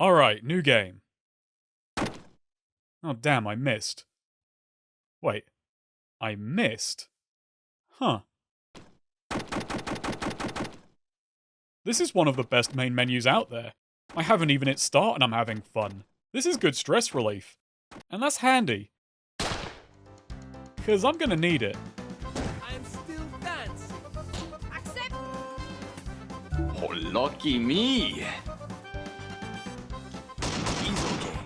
Alright, new game. Oh damn, I missed. Wait. I missed? Huh. This is one of the best main menus out there. I haven't even hit start and I'm having fun. This is good stress relief. And that's handy. Cause I'm gonna need it. I'm still dance. Accept. Oh, lucky me. He's okay.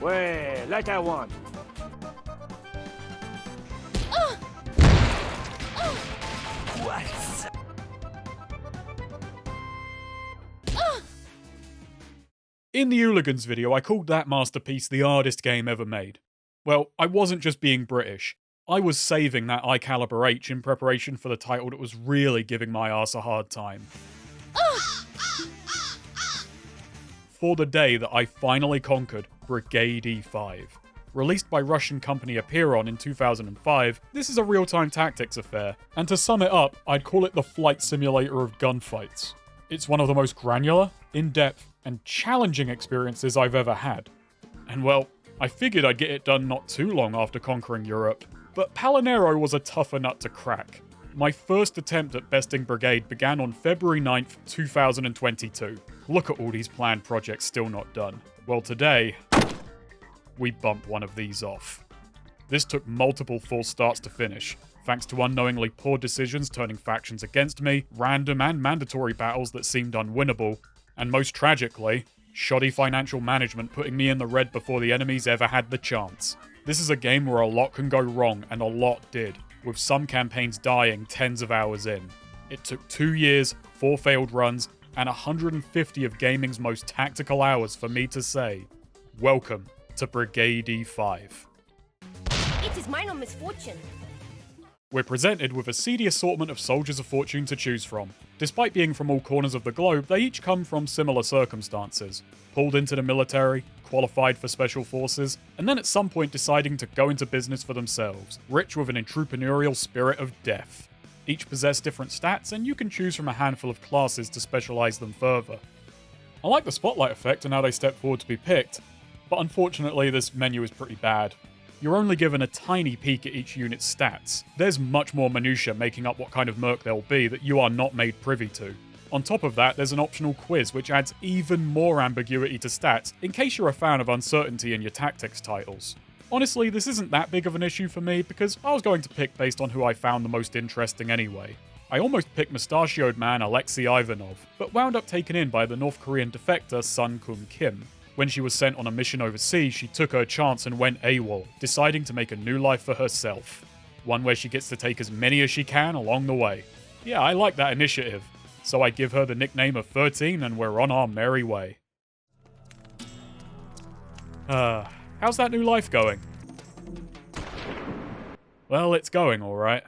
Well, like I want. What? In the Hooligans video, I called that masterpiece the hardest game ever made. Well, I wasn't just being British. I was saving that iCaliber H in preparation for the title that was really giving my ass a hard time. For the day that I finally conquered Brigade E5. Released by Russian company Apeiron in 2005, this is a real-time tactics affair, and to sum it up, I'd call it the flight simulator of gunfights. It's one of the most granular, in-depth, and challenging experiences I've ever had. And well, I figured I'd get it done not too long after conquering Europe, but Palinero was a tougher nut to crack. My first attempt at besting Brigade began on February 9th, 2022. Look at all these planned projects still not done. Well, today, we bumped one of these off. This took multiple false starts to finish, thanks to unknowingly poor decisions turning factions against me, random and mandatory battles that seemed unwinnable, and most tragically, shoddy financial management putting me in the red before the enemies ever had the chance. This is a game where a lot can go wrong, and a lot did, with some campaigns dying tens of hours in. It took 2 years, 4 failed runs, and 150 of gaming's most tactical hours for me to say, welcome to Brigade E5. It is mine on misfortune. We're presented with a seedy assortment of soldiers of fortune to choose from. Despite being from all corners of the globe, they each come from similar circumstances. Pulled into the military, qualified for special forces, and then at some point deciding to go into business for themselves, rich with an entrepreneurial spirit of death. Each possess different stats, and you can choose from a handful of classes to specialize them further. I like the spotlight effect and how they step forward to be picked, but unfortunately this menu is pretty bad. You're only given a tiny peek at each unit's stats. There's much more minutiae making up what kind of merc they'll be that you are not made privy to. On top of that, there's an optional quiz which adds even more ambiguity to stats in case you're a fan of uncertainty in your tactics titles. Honestly, this isn't that big of an issue for me because I was going to pick based on who I found the most interesting anyway. I almost picked mustachioed man Alexei Ivanov, but wound up taken in by the North Korean defector Sun Kum Kim. When she was sent on a mission overseas, she took her chance and went AWOL, deciding to make a new life for herself. One where she gets to take as many as she can along the way. Yeah, I like that initiative. So I give her the nickname of 13 and we're on our merry way. How's that new life going? Well, it's going alright.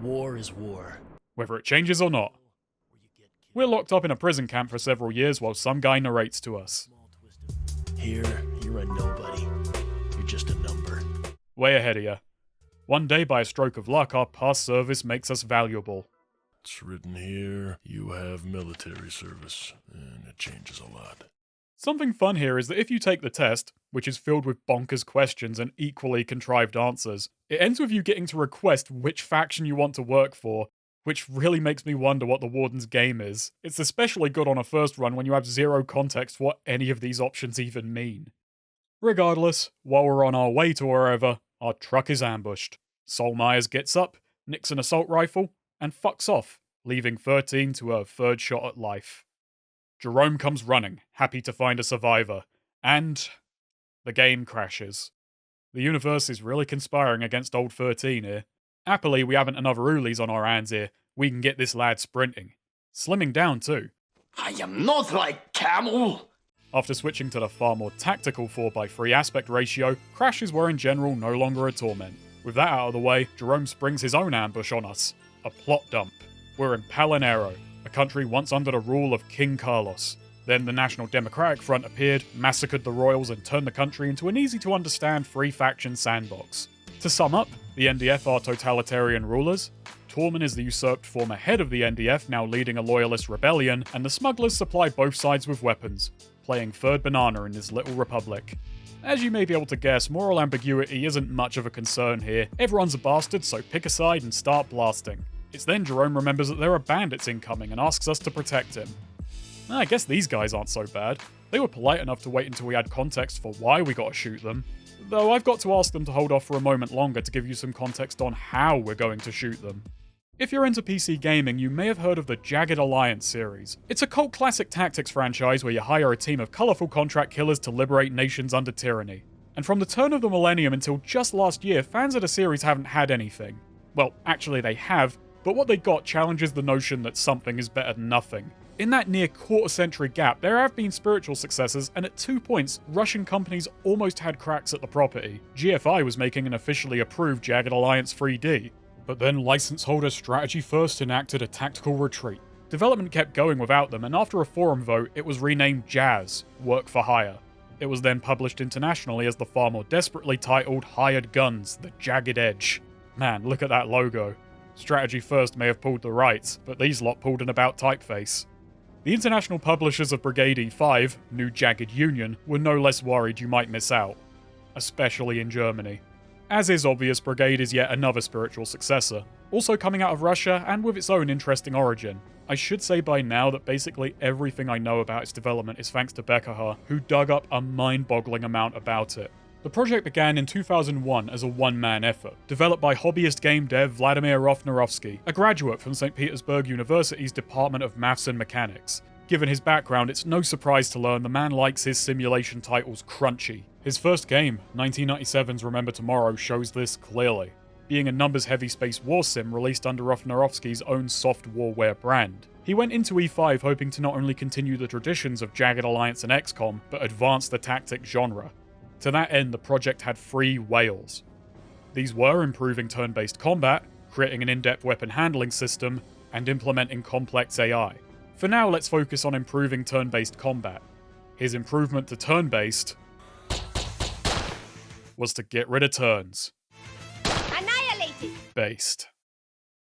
War is war. Whether it changes or not. We're locked up in a prison camp for several years while some guy narrates to us. Here, you're a nobody. You're just a number. Way ahead of you. One day, by a stroke of luck, our past service makes us valuable. It's written here, you have military service, and it changes a lot. Something fun here is that if you take the test, which is filled with bonkers questions and equally contrived answers, it ends with you getting to request which faction you want to work for, which really makes me wonder what the Warden's game is. It's especially good on a first run when you have zero context for what any of these options even mean. Regardless, while we're on our way to wherever, our truck is ambushed. Sol Myers gets up, nicks an assault rifle, and fucks off, leaving 13 to her third shot at life. Jerome comes running, happy to find a survivor, and the game crashes. The universe is really conspiring against old 13 here. Happily, we haven't another Ulis on our hands here. We can get this lad sprinting. Slimming down too. I am not like camel. After switching to the far more tactical 4x3 aspect ratio, crashes were in general no longer a torment. With that out of the way, Jerome springs his own ambush on us. A plot dump. We're in Palinero, a country once under the rule of King Carlos. Then the National Democratic Front appeared, massacred the royals and turned the country into an easy-to-understand three-faction sandbox. To sum up, The NDF are totalitarian rulers. Tormens is the usurped former head of the NDF, now leading a loyalist rebellion, and the smugglers supply both sides with weapons, playing third banana in this little republic. As you may be able to guess, moral ambiguity isn't much of a concern here. Everyone's a bastard, so pick a side and start blasting. It's then Jerome remembers that there are bandits incoming and asks us to protect him. I guess these guys aren't so bad. They were polite enough to wait until we had context for why we gotta shoot them. Though I've got to ask them to hold off for a moment longer to give you some context on how we're going to shoot them. If you're into PC gaming, you may have heard of the Jagged Alliance series. It's a cult classic tactics franchise where you hire a team of colourful contract killers to liberate nations under tyranny. And from the turn of the millennium until just last year, fans of the series haven't had anything. Well, actually they have, but what they got challenges the notion that something is better than nothing. In that near quarter-century gap, there have been spiritual successes, and at 2 points, Russian companies almost had cracks at the property. GFI was making an officially approved Jagged Alliance 3D. But then license holder Strategy First enacted a tactical retreat. Development kept going without them, and after a forum vote, it was renamed Jazz, Work for Hire. It was then published internationally as the far more desperately titled Hired Guns, the Jagged Edge. Man, look at that logo. Strategy First may have pulled the rights, but these lot pulled an about typeface. The international publishers of Brigade E5, New Jagged Union, were no less worried you might miss out. Especially in Germany. As is obvious, Brigade is yet another spiritual successor, also coming out of Russia and with its own interesting origin. I should say by now that basically everything I know about its development is thanks to Becker, who dug up a mind-boggling amount about it. The project began in 2001 as a one-man effort, developed by hobbyist game dev Vladimir Rofnarovsky, a graduate from St. Petersburg University's Department of Maths and Mechanics. Given his background, it's no surprise to learn the man likes his simulation titles crunchy. His first game, 1997's Remember Tomorrow, shows this clearly, being a numbers-heavy space war sim released under Rofnarovsky's own soft warware brand. He went into E5 hoping to not only continue the traditions of Jagged Alliance and XCOM, but advance the tactic genre. To that end, the project had 3 whales. These were improving turn-based combat, creating an in-depth weapon handling system, and implementing complex AI. For now, let's focus on improving turn-based combat. His improvement to turn-based was to get rid of turns. Annihilated! Based.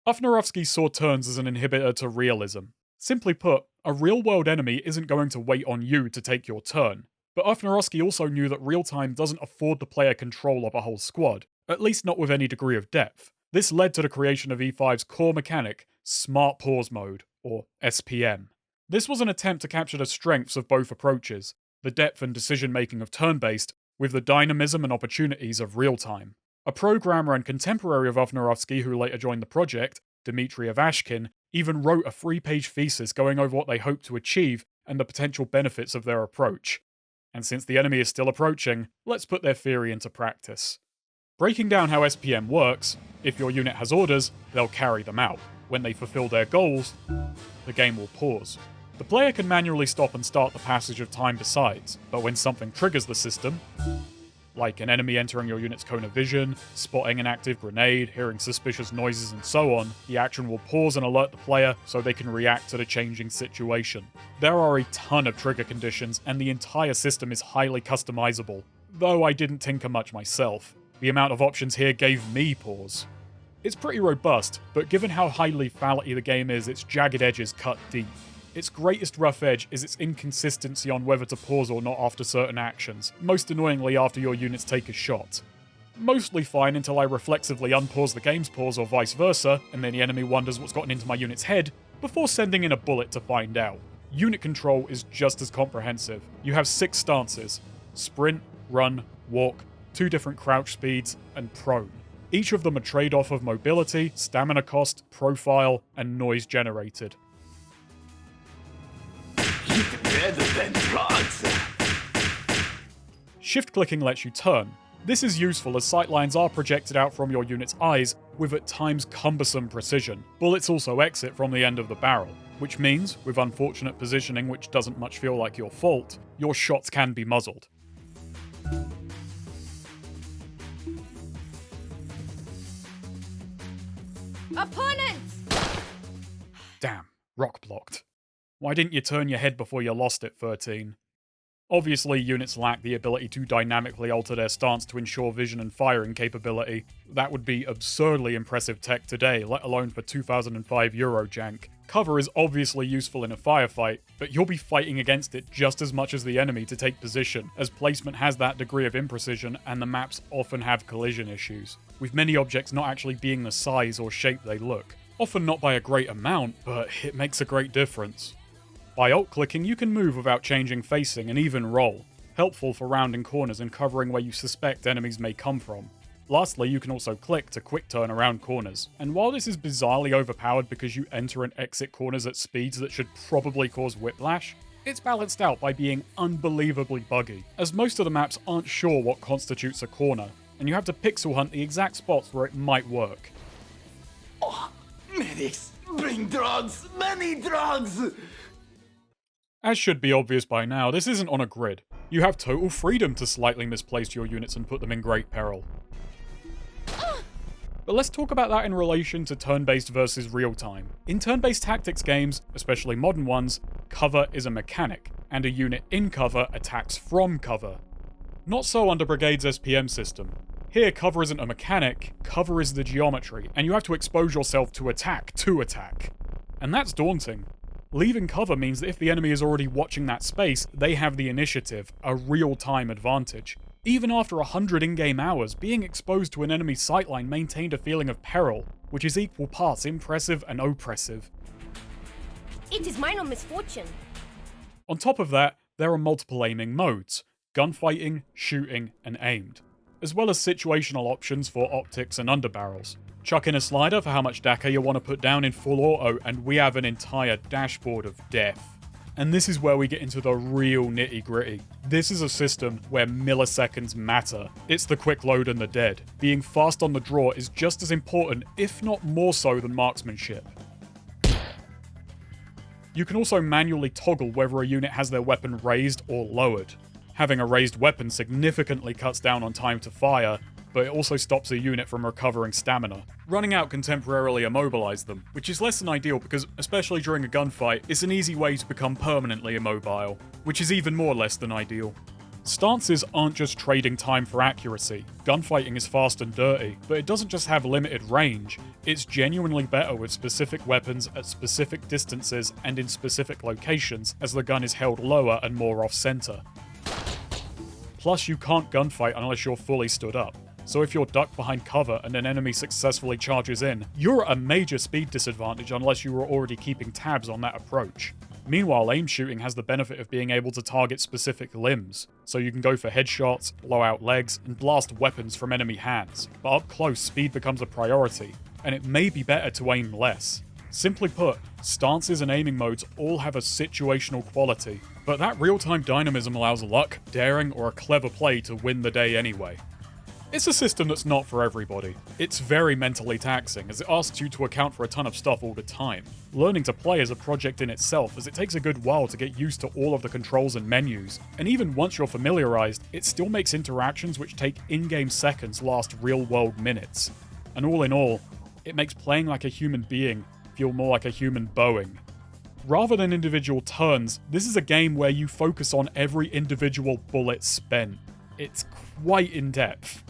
Rofnarovsky saw turns as an inhibitor to realism. Simply put, a real-world enemy isn't going to wait on you to take your turn. But Rofnarovsky also knew that real-time doesn't afford the player control of a whole squad, at least not with any degree of depth. This led to the creation of E5's core mechanic, Smart Pause Mode, or SPM. This was an attempt to capture the strengths of both approaches, the depth and decision-making of turn-based, with the dynamism and opportunities of real-time. A programmer and contemporary of Rofnarovsky who later joined the project, Dmitry Avashkin, even wrote a 3-page thesis going over what they hoped to achieve and the potential benefits of their approach. And since the enemy is still approaching, let's put their theory into practice. Breaking down how SPM works, if your unit has orders, they'll carry them out. When they fulfill their goals, the game will pause. The player can manually stop and start the passage of time besides, but when something triggers the system, like an enemy entering your unit's cone of vision, spotting an active grenade, hearing suspicious noises and so on, the action will pause and alert the player so they can react to the changing situation. There are a ton of trigger conditions and the entire system is highly customizable, though I didn't tinker much myself. The amount of options here gave me pause. It's pretty robust, but given how high lethality the game is, its jagged edges cut deep. Its greatest rough edge is its inconsistency on whether to pause or not after certain actions, most annoyingly after your units take a shot. Mostly fine until I reflexively unpause the game's pause or vice versa, and then the enemy wonders what's gotten into my unit's head, before sending in a bullet to find out. Unit control is just as comprehensive. You have 6 stances: sprint, run, walk, 2 different crouch speeds, and prone. Each of them a trade-off of mobility, stamina cost, profile, and noise generated. Better than drugs. Shift-clicking lets you turn. This is useful as sightlines are projected out from your unit's eyes with at times cumbersome precision. Bullets also exit from the end of the barrel, which means, with unfortunate positioning which doesn't much feel like your fault, your shots can be muzzled. Opponents! Damn, rock blocked. Why didn't you turn your head before you lost it, 13? Obviously, units lack the ability to dynamically alter their stance to ensure vision and firing capability. That would be absurdly impressive tech today, let alone for 2005 Euro Jank. Cover is obviously useful in a firefight, but you'll be fighting against it just as much as the enemy to take position, as placement has that degree of imprecision and the maps often have collision issues, with many objects not actually being the size or shape they look. Often not by a great amount, but it makes a great difference. By alt-clicking, you can move without changing facing and even roll, helpful for rounding corners and covering where you suspect enemies may come from. Lastly, you can also click to quick turn around corners, and while this is bizarrely overpowered because you enter and exit corners at speeds that should probably cause whiplash, it's balanced out by being unbelievably buggy, as most of the maps aren't sure what constitutes a corner, and you have to pixel hunt the exact spots where it might work. Oh, medics, bring drugs, many drugs! As should be obvious by now, this isn't on a grid. You have total freedom to slightly misplace your units and put them in great peril. But let's talk about that in relation to turn-based versus real-time. In turn-based tactics games, especially modern ones, cover is a mechanic, and a unit in cover attacks from cover. Not so under Brigade's SPM system. Here, cover isn't a mechanic, cover is the geometry, and you have to expose yourself to attack. And that's daunting. Leaving cover means that if the enemy is already watching that space, they have the initiative, a real-time advantage. Even after 100 in-game hours, being exposed to an enemy's sightline maintained a feeling of peril, which is equal parts impressive and oppressive. It is minor misfortune. On top of that, there are multiple aiming modes: gunfighting, shooting, and aimed, as well as situational options for optics and underbarrels. Chuck in a slider for how much DACA you want to put down in full auto, and we have an entire dashboard of death. And this is where we get into the real nitty-gritty. This is a system where milliseconds matter. It's the quick load and the dead. Being fast on the draw is just as important, if not more so, than marksmanship. You can also manually toggle whether a unit has their weapon raised or lowered. Having a raised weapon significantly cuts down on time to fire, but it also stops a unit from recovering stamina. Running out can temporarily immobilize them, which is less than ideal because, especially during a gunfight, it's an easy way to become permanently immobile, which is even more less than ideal. Stances aren't just trading time for accuracy. Gunfighting is fast and dirty, but it doesn't just have limited range, it's genuinely better with specific weapons at specific distances and in specific locations, as the gun is held lower and more off-center. Plus, you can't gunfight unless you're fully stood up. So if you're ducked behind cover and an enemy successfully charges in, you're at a major speed disadvantage unless you were already keeping tabs on that approach. Meanwhile, aim shooting has the benefit of being able to target specific limbs, so you can go for headshots, blow out legs, and blast weapons from enemy hands. But up close, speed becomes a priority, and it may be better to aim less. Simply put, stances and aiming modes all have a situational quality, but that real-time dynamism allows luck, daring, or a clever play to win the day anyway. It's a system that's not for everybody. It's very mentally taxing, as it asks you to account for a ton of stuff all the time. Learning to play is a project in itself, as it takes a good while to get used to all of the controls and menus, and even once you're familiarized, it still makes interactions which take in-game seconds last real-world minutes. And all in all, it makes playing like a human being feel more like a human Boeing. Rather than individual turns, this is a game where you focus on every individual bullet spent. It's quite in-depth.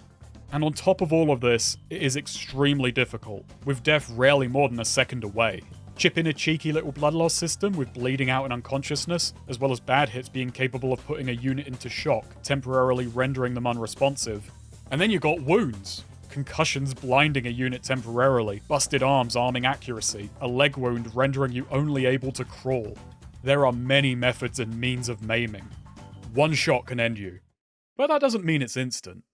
And on top of all of this, it is extremely difficult, with death rarely more than a second away. Chip in a cheeky little blood loss system with bleeding out and unconsciousness, as well as bad hits being capable of putting a unit into shock, temporarily rendering them unresponsive. And then you got wounds. Concussions blinding a unit temporarily, busted arms arming accuracy, a leg wound rendering you only able to crawl. There are many methods and means of maiming. One shot can end you. But that doesn't mean it's instant.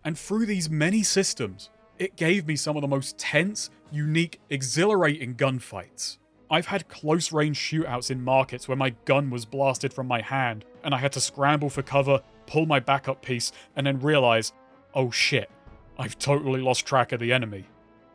And through these many systems, it gave me some of the most tense, unique, exhilarating gunfights. I've had close-range shootouts in markets where my gun was blasted from my hand, and I had to scramble for cover, pull my backup piece, and then realize, oh shit, I've totally lost track of the enemy.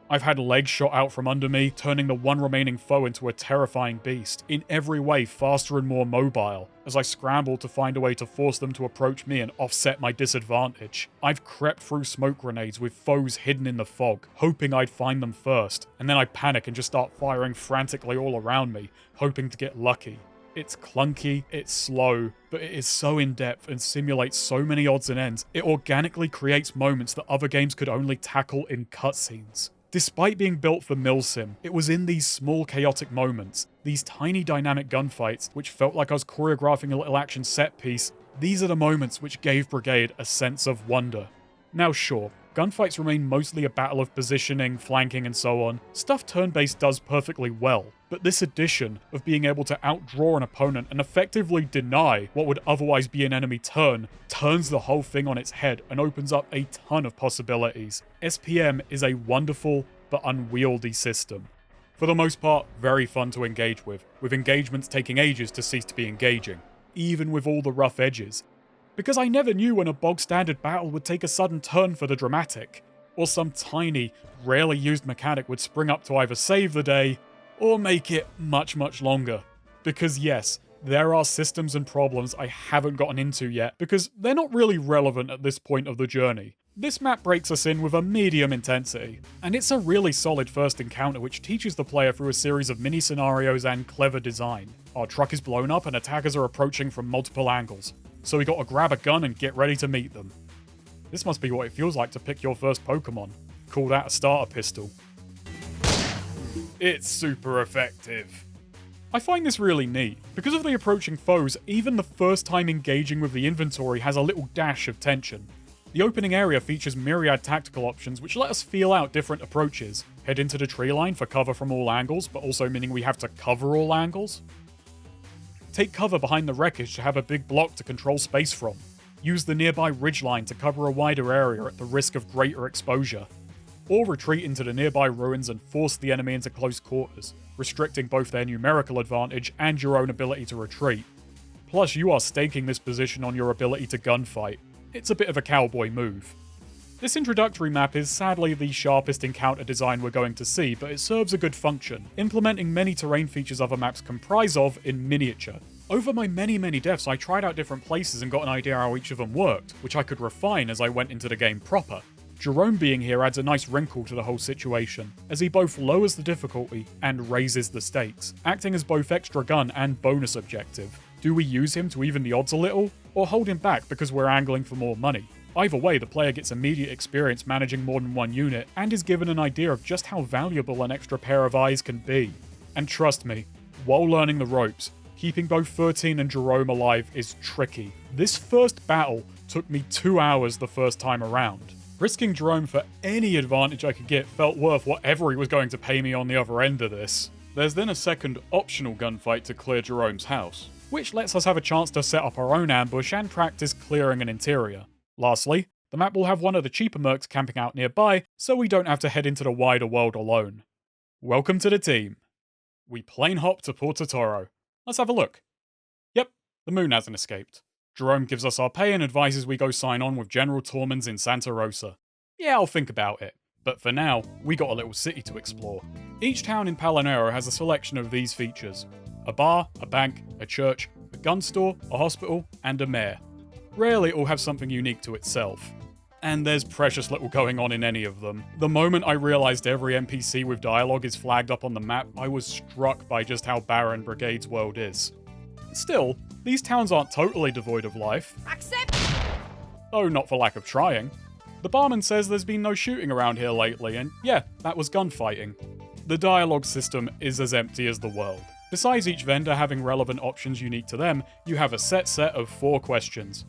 I've had legs shot out from under me, turning the one remaining foe into a terrifying beast, in every way faster and more mobile, as I scramble to find a way to force them to approach me and offset my disadvantage. I've crept through smoke grenades with foes hidden in the fog, hoping I'd find them first, and then I panic and just start firing frantically all around me, hoping to get lucky. It's clunky, it's slow, but it is so in-depth and simulates so many odds and ends, it organically creates moments that other games could only tackle in cutscenes. Despite being built for milsim, it was in these small chaotic moments, these tiny dynamic gunfights, which felt like I was choreographing a little action set piece, these are the moments which gave Brigade a sense of wonder. Now sure, gunfights remain mostly a battle of positioning, flanking and so on. Stuff turn-based does perfectly well, but this addition of being able to outdraw an opponent and effectively deny what would otherwise be an enemy turn turns the whole thing on its head and opens up a ton of possibilities. SPM is a wonderful but unwieldy system. For the most part, very fun to engage with engagements taking ages to cease to be engaging, even with all the rough edges. Because I never knew when a bog-standard battle would take a sudden turn for the dramatic, or some tiny, rarely used mechanic would spring up to either save the day, or make it much, much longer. Because yes, there are systems and problems I haven't gotten into yet, because they're not really relevant at this point of the journey. This map breaks us in with a medium intensity, and it's a really solid first encounter which teaches the player through a series of mini-scenarios and clever design. Our truck is blown up and attackers are approaching from multiple angles, so we gotta grab a gun and get ready to meet them. This must be what it feels like to pick your first Pokemon. Call that a starter pistol. It's super effective. I find this really neat. Because of the approaching foes, even the first time engaging with the inventory has a little dash of tension. The opening area features myriad tactical options which let us feel out different approaches. Head into the tree line for cover from all angles, but also meaning we have to cover all angles. Take cover behind the wreckage to have a big block to control space from. Use the nearby ridgeline to cover a wider area at the risk of greater exposure. Or retreat into the nearby ruins and force the enemy into close quarters, restricting both their numerical advantage and your own ability to retreat. Plus, you are staking this position on your ability to gunfight. It's a bit of a cowboy move. This introductory map is sadly the sharpest encounter design we're going to see, but it serves a good function, implementing many terrain features other maps comprise of in miniature. Over my many deaths, I tried out different places and got an idea how each of them worked, which I could refine as I went into the game proper. Jerome being here adds a nice wrinkle to the whole situation, as he both lowers the difficulty and raises the stakes, acting as both extra gun and bonus objective. Do we use him to even the odds a little, or hold him back because we're angling for more money? Either way, the player gets immediate experience managing more than one unit, and is given an idea of just how valuable an extra pair of eyes can be. And trust me, while learning the ropes, keeping both 13 and Jerome alive is tricky. This first battle took me 2 hours the first time around. Risking Jerome for any advantage I could get felt worth whatever he was going to pay me on the other end of this. There's then a second optional gunfight to clear Jerome's house, which lets us have a chance to set up our own ambush and practice clearing an interior. Lastly, the map will have one of the cheaper mercs camping out nearby, so we don't have to head into the wider world alone. Welcome to the team. We plane hop to Porto-Torro. Let's have a look. Yep, the moon hasn't escaped. Jerome gives us our pay and advises we go sign on with General Tormens in Santa Rosa. Yeah, I'll think about it. But for now, we got a little city to explore. Each town in Palinero has a selection of these features. A bar, a bank, a church, a gun store, a hospital, and a mayor. Rarely it will have something unique to itself. And there's precious little going on in any of them. The moment I realized every NPC with dialogue is flagged up on the map, I was struck by just how barren Brigade's world is. Still, these towns aren't totally devoid of life. Accept! Though not for lack of trying. The barman says there's been no shooting around here lately, and yeah, that was gunfighting. The dialogue system is as empty as the world. Besides each vendor having relevant options unique to them, you have a set of 4 questions.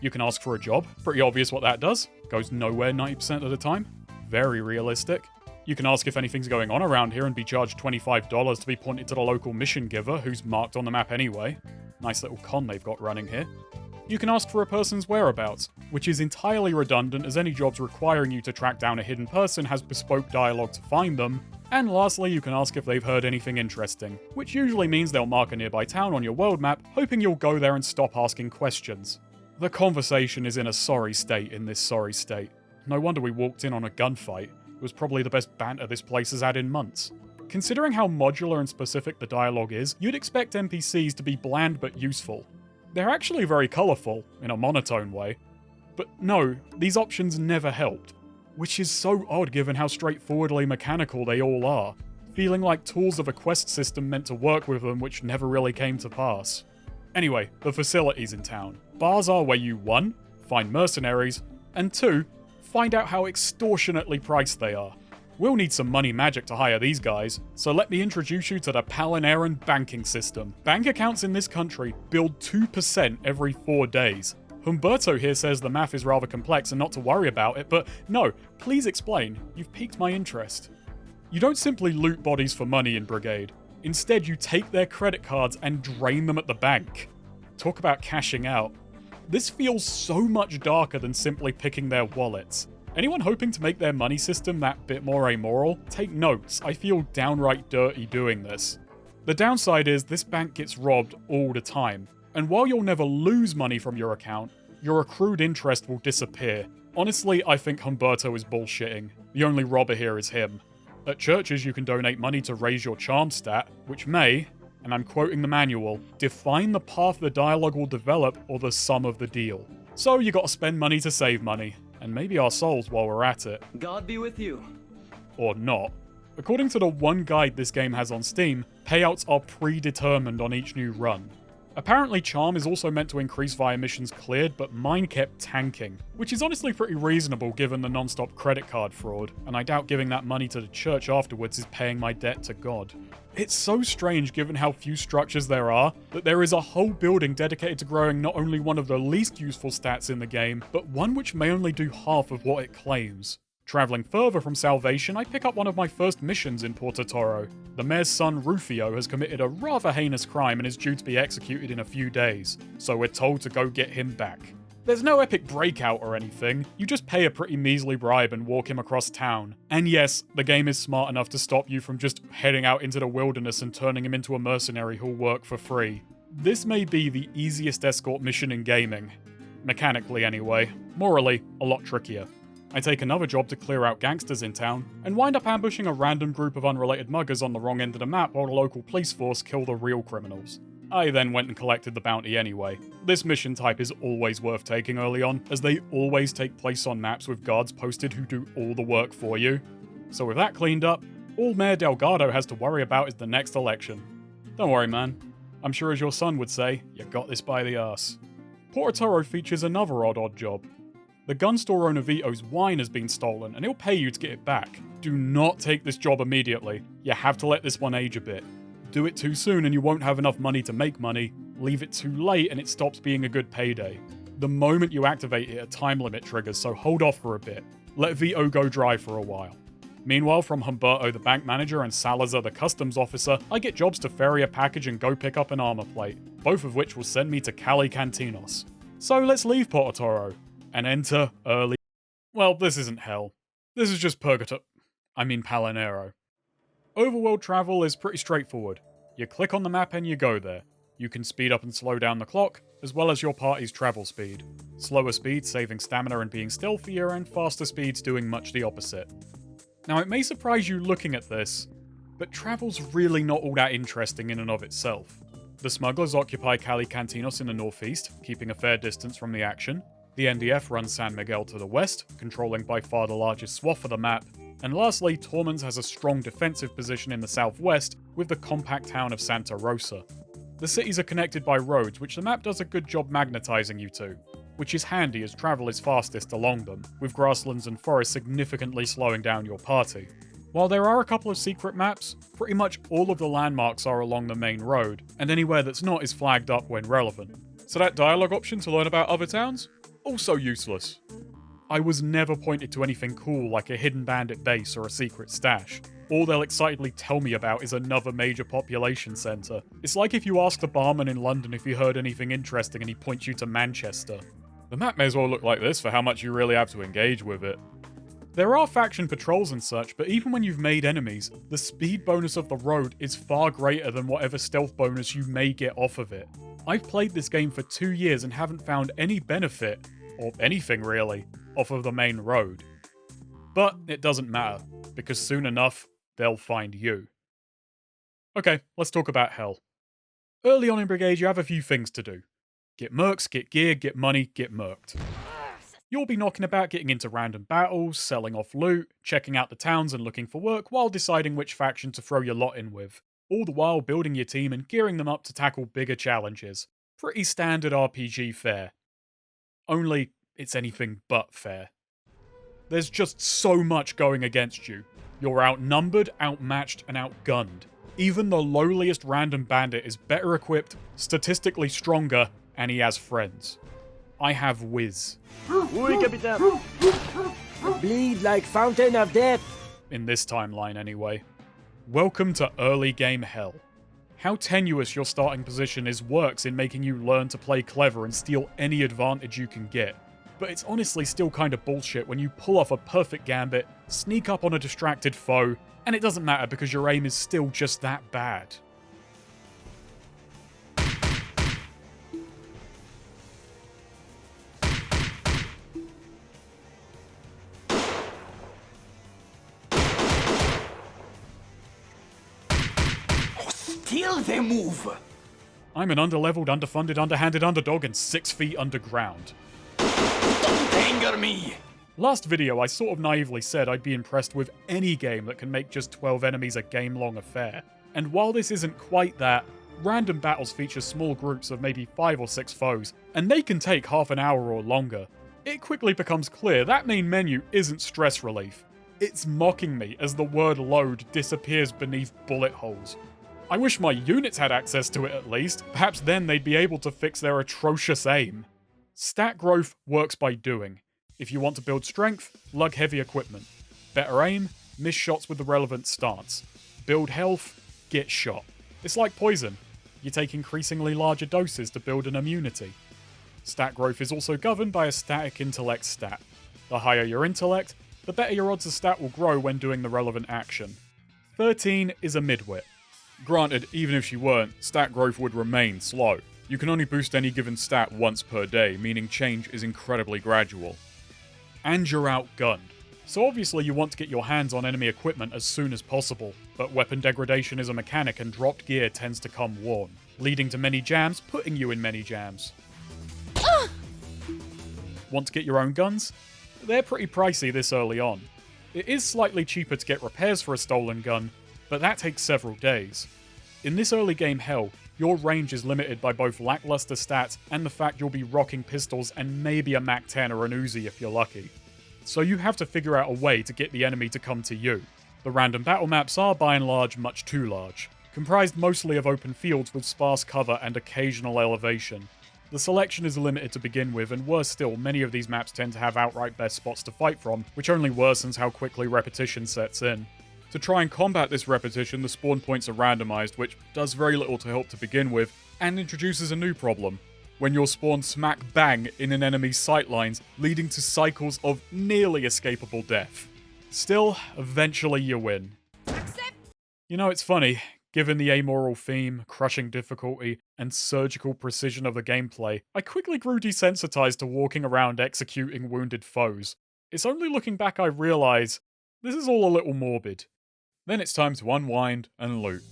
You can ask for a job, pretty obvious what that does, goes nowhere 90% of the time, very realistic. You can ask if anything's going on around here and be charged $25 to be pointed to the local mission giver, who's marked on the map anyway. Nice little con they've got running here. You can ask for a person's whereabouts, which is entirely redundant as any jobs requiring you to track down a hidden person has bespoke dialogue to find them. And lastly, you can ask if they've heard anything interesting, which usually means they'll mark a nearby town on your world map, hoping you'll go there and stop asking questions. The conversation is in a sorry state in this sorry state. No wonder we walked in on a gunfight. was probably the best banter this place has had in months. Considering how modular and specific the dialogue is, you'd expect NPCs to be bland but useful. They're actually very colourful, in a monotone way. But no, these options never helped. Which is so odd given how straightforwardly mechanical they all are, feeling like tools of a quest system meant to work with them which never really came to pass. Anyway, the facilities in town. Bars are where you 1. Find mercenaries, and 2. Find out how extortionately priced they are. We'll need some money magic to hire these guys, so let me introduce you to the Palaneran banking system. Bank accounts in this country build 2% every 4 days. Humberto here says the math is rather complex and not to worry about it, but no, please explain. You've piqued my interest. You don't simply loot bodies for money in Brigade. Instead, you take their credit cards and drain them at the bank. Talk about cashing out. This feels so much darker than simply picking their wallets. Anyone hoping to make their money system that bit more amoral? Take notes, I feel downright dirty doing this. The downside is this bank gets robbed all the time, and while you'll never lose money from your account, your accrued interest will disappear. Honestly, I think Humberto is bullshitting. The only robber here is him. At churches, you can donate money to raise your charm stat, which may, and I'm quoting the manual, define the path the dialogue will develop or the sum of the deal. So you gotta spend money to save money, and maybe our souls while we're at it. God be with you. Or not. According to the one guide this game has on Steam, payouts are predetermined on each new run. Apparently charm is also meant to increase via missions cleared, but mine kept tanking, which is honestly pretty reasonable given the non-stop credit card fraud, and I doubt giving that money to the church afterwards is paying my debt to God. It's so strange given how few structures there are, that there is a whole building dedicated to growing not only one of the least useful stats in the game, but one which may only do half of what it claims. Travelling further from Salvation, I pick up one of my first missions in Porto-Torro. The mayor's son, Rufio, has committed a rather heinous crime and is due to be executed in a few days, so we're told to go get him back. There's no epic breakout or anything, you just pay a pretty measly bribe and walk him across town. And yes, the game is smart enough to stop you from just heading out into the wilderness and turning him into a mercenary who'll work for free. This may be the easiest escort mission in gaming. Mechanically anyway. Morally, a lot trickier. I take another job to clear out gangsters in town, and wind up ambushing a random group of unrelated muggers on the wrong end of the map while the local police force kill the real criminals. I then went and collected the bounty anyway. This mission type is always worth taking early on, as they always take place on maps with guards posted who do all the work for you. So with that cleaned up, all Mayor Delgado has to worry about is the next election. Don't worry man, I'm sure as your son would say, you got this by the arse. Porto-Torro features another odd job. The gun store owner Vito's wine has been stolen, and he'll pay you to get it back. Do not take this job immediately. You have to let this one age a bit. Do it too soon and you won't have enough money to make money. Leave it too late and it stops being a good payday. The moment you activate it, a time limit triggers, so hold off for a bit. Let Vito go dry for a while. Meanwhile, from Humberto the bank manager and Salazar the customs officer, I get jobs to ferry a package and go pick up an armor plate, both of which will send me to Cali Cantinos. So let's leave Porto-Torro. And enter early. Well, this isn't hell. This is just Palanero. Overworld travel is pretty straightforward. You click on the map and you go there. You can speed up and slow down the clock, as well as your party's travel speed. Slower speeds saving stamina and being stealthier, and faster speeds doing much the opposite. Now it may surprise you looking at this, but travel's really not all that interesting in and of itself. The smugglers occupy Cali Cantinos in the northeast, keeping a fair distance from the action. The NDF runs San Miguel to the west, controlling by far the largest swath of the map. And lastly, Tormens has a strong defensive position in the southwest, with the compact town of Santa Rosa. The cities are connected by roads, which the map does a good job magnetizing you to, which is handy as travel is fastest along them, with grasslands and forests significantly slowing down your party. While there are a couple of secret maps, pretty much all of the landmarks are along the main road, and anywhere that's not is flagged up when relevant. So that dialogue option to learn about other towns? Also useless. I was never pointed to anything cool like a hidden bandit base or a secret stash. All they'll excitedly tell me about is another major population centre. It's like if you asked a barman in London if he heard anything interesting and he points you to Manchester. The map may as well look like this for how much you really have to engage with it. There are faction patrols and such, but even when you've made enemies, the speed bonus of the road is far greater than whatever stealth bonus you may get off of it. I've played this game for 2 years and haven't found any benefit, or anything really, off of the main road. But it doesn't matter, because soon enough, they'll find you. Okay, let's talk about Hell. Early on in Brigade, you have a few things to do. Get mercs, get gear, get money, get merked. You'll be knocking about getting into random battles, selling off loot, checking out the towns and looking for work while deciding which faction to throw your lot in with, all the while building your team and gearing them up to tackle bigger challenges. Pretty standard RPG fare. Only, it's anything but fair. There's just so much going against you. You're outnumbered, outmatched, and outgunned. Even the lowliest random bandit is better equipped, statistically stronger, and he has friends. I have Wiz. Oui, Capitaine. Bleed like fountain of death. In this timeline, anyway. Welcome to early game Hell. How tenuous your starting position is works in making you learn to play clever and steal any advantage you can get. But it's honestly still kind of bullshit when you pull off a perfect gambit, sneak up on a distracted foe, and it doesn't matter because your aim is still just that bad. Still they move. I'm an underleveled, underfunded, underhanded underdog and 6 feet underground. Don't anger me. Last video, I sort of naively said I'd be impressed with any game that can make just 12 enemies a game-long affair. And while this isn't quite that, random battles feature small groups of maybe 5 or 6 foes, and they can take half an hour or longer. It quickly becomes clear that main menu isn't stress relief. It's mocking me as the word load disappears beneath bullet holes. I wish my units had access to it at least, perhaps then they'd be able to fix their atrocious aim. Stat growth works by doing. If you want to build strength, lug heavy equipment. Better aim, miss shots with the relevant stance. Build health, get shot. It's like poison. You take increasingly larger doses to build an immunity. Stat growth is also governed by a static intellect stat. The higher your intellect, the better your odds of stat will grow when doing the relevant action. 13 is a midwit. Granted, even if she weren't, stat growth would remain slow. You can only boost any given stat once per day, meaning change is incredibly gradual. And you're outgunned. So obviously you want to get your hands on enemy equipment as soon as possible, but weapon degradation is a mechanic and dropped gear tends to come worn, leading to many jams, putting you in many jams. Want to get your own guns? They're pretty pricey this early on. It is slightly cheaper to get repairs for a stolen gun, but that takes several days. In this early game Hell, your range is limited by both lackluster stats and the fact you'll be rocking pistols and maybe a MAC-10 or an Uzi if you're lucky. So you have to figure out a way to get the enemy to come to you. The random battle maps are by and large much too large, comprised mostly of open fields with sparse cover and occasional elevation. The selection is limited to begin with, and worse still, many of these maps tend to have outright best spots to fight from, which only worsens how quickly repetition sets in. To try and combat this repetition, the spawn points are randomized, which does very little to help to begin with, and introduces a new problem. When you're spawned smack bang in an enemy's sightlines, leading to cycles of nearly escapable death. Still, eventually you win. Accept. You know, it's funny, given the amoral theme, crushing difficulty, and surgical precision of the gameplay, I quickly grew desensitized to walking around executing wounded foes. It's only looking back I realise, this is all a little morbid. Then it's time to unwind and loot.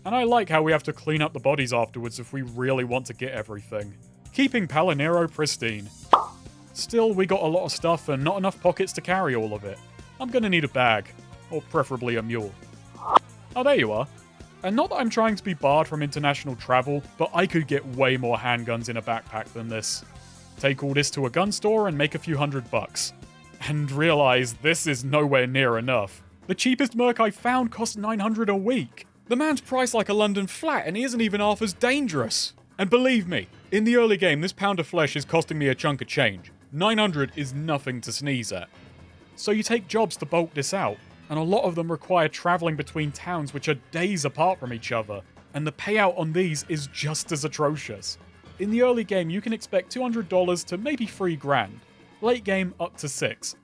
And I like how we have to clean up the bodies afterwards if we really want to get everything. Keeping Palinero pristine. Still, we got a lot of stuff and not enough pockets to carry all of it. I'm gonna need a bag. Or preferably a mule. Oh, there you are. And not that I'm trying to be barred from international travel, but I could get way more handguns in a backpack than this. Take all this to a gun store and make a few $100. And realize this is nowhere near enough. The cheapest merc I found cost $900 a week. The man's priced like a London flat and he isn't even half as dangerous. And believe me, in the early game this pound of flesh is costing me a chunk of change. $900 is nothing to sneeze at. So you take jobs to bulk this out, and a lot of them require travelling between towns which are days apart from each other, and the payout on these is just as atrocious. In the early game you can expect $200 to maybe $3,000, late game up to $6,000.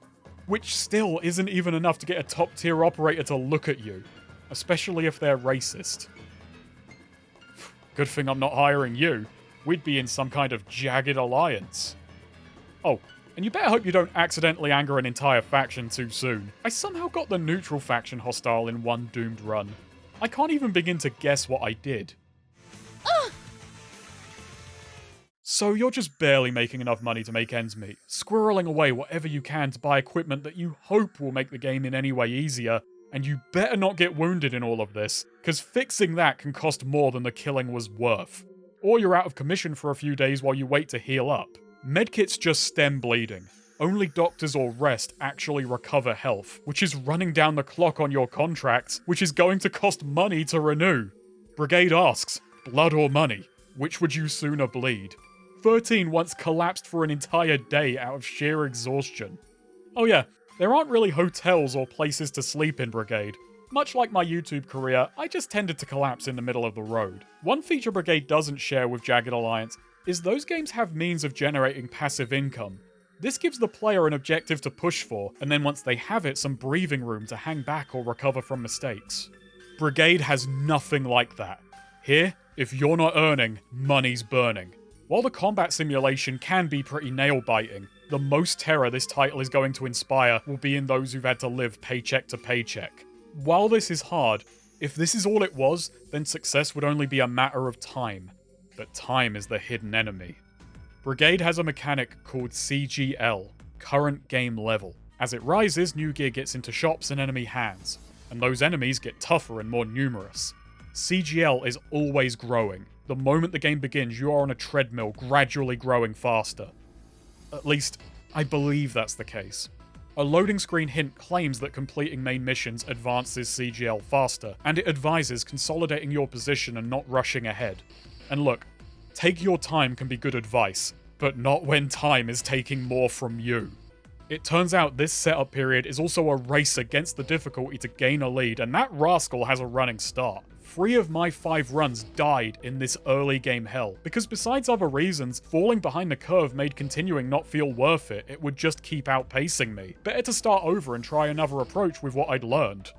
Which still isn't even enough to get a top tier operator to look at you, especially if they're racist. Good thing I'm not hiring you. We'd be in some kind of jagged alliance. Oh, And you better hope you don't accidentally anger an entire faction too soon. I somehow got the neutral faction hostile in one doomed run. I can't even begin to guess what I did. So you're just barely making enough money to make ends meet, squirreling away whatever you can to buy equipment that you hope will make the game in any way easier, and you better not get wounded in all of this, because fixing that can cost more than the killing was worth. Or you're out of commission for a few days while you wait to heal up. Medkits just stem bleeding. Only doctors or rest actually recover health, which is running down the clock on your contracts, which is going to cost money to renew. Brigade asks, blood or money? Which would you sooner bleed? 13 once collapsed for an entire day out of sheer exhaustion. Oh yeah, there aren't really hotels or places to sleep in Brigade. Much like my YouTube career, I just tended to collapse in the middle of the road. One feature Brigade doesn't share with Jagged Alliance is those games have means of generating passive income. This gives the player an objective to push for, and then once they have it, some breathing room to hang back or recover from mistakes. Brigade has nothing like that. Here, if you're not earning, money's burning. While the combat simulation can be pretty nail-biting, the most terror this title is going to inspire will be in those who've had to live paycheck to paycheck. While this is hard, if this is all it was, then success would only be a matter of time. But time is the hidden enemy. Brigade has a mechanic called CGL, current game level. As it rises, new gear gets into shops and enemy hands, and those enemies get tougher and more numerous. CGL is always growing. The moment the game begins, you are on a treadmill, gradually growing faster. At least, I believe that's the case. A loading screen hint claims that completing main missions advances CGL faster, and it advises consolidating your position and not rushing ahead. And look, take your time can be good advice, but not when time is taking more from you. It turns out this setup period is also a race against the difficulty to gain a lead, and that rascal has a running start. 3 of my 5 runs died in this early game hell, because besides other reasons, falling behind the curve made continuing not feel worth it, it would just keep outpacing me. Better to start over and try another approach with what I'd learned.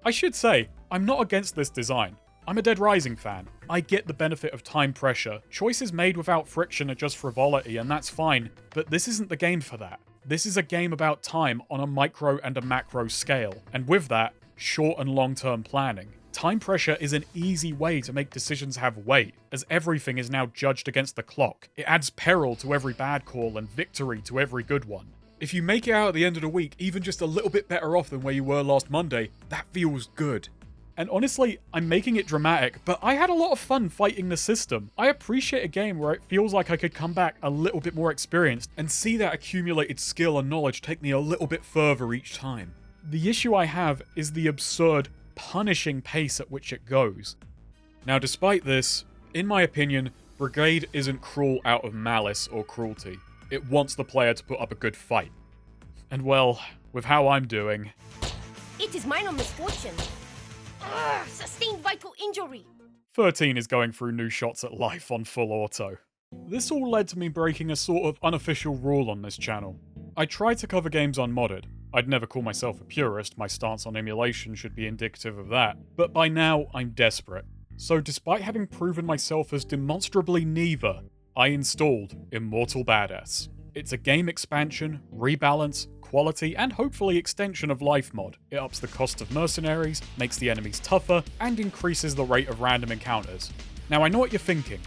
I should say, I'm not against this design. I'm a Dead Rising fan. I get the benefit of time pressure. Choices made without friction are just frivolity, and that's fine, but this isn't the game for that. This is a game about time on a micro and a macro scale, and with that, short and long-term planning. Time pressure is an easy way to make decisions have weight, as everything is now judged against the clock. It adds peril to every bad call and victory to every good one. If you make it out at the end of the week even just a little bit better off than where you were last Monday, that feels good. And honestly, I'm making it dramatic, but I had a lot of fun fighting the system. I appreciate a game where it feels like I could come back a little bit more experienced and see that accumulated skill and knowledge take me a little bit further each time. The issue I have is the absurd, punishing pace at which it goes. Now, despite this, in my opinion, Brigade isn't cruel out of malice or cruelty. It wants the player to put up a good fight. And well, with how I'm doing... It is minor misfortune. Sustained vital injury. 13 is going through new shots at life on full auto. This all led to me breaking a sort of unofficial rule on this channel. I try to cover games unmodded. I'd never call myself a purist, my stance on emulation should be indicative of that, but by now I'm desperate. So despite having proven myself as demonstrably neither, I installed Immortal Badass. It's a game expansion, rebalance, quality, and hopefully extension of life mod. It ups the cost of mercenaries, makes the enemies tougher, and increases the rate of random encounters. Now I know what you're thinking.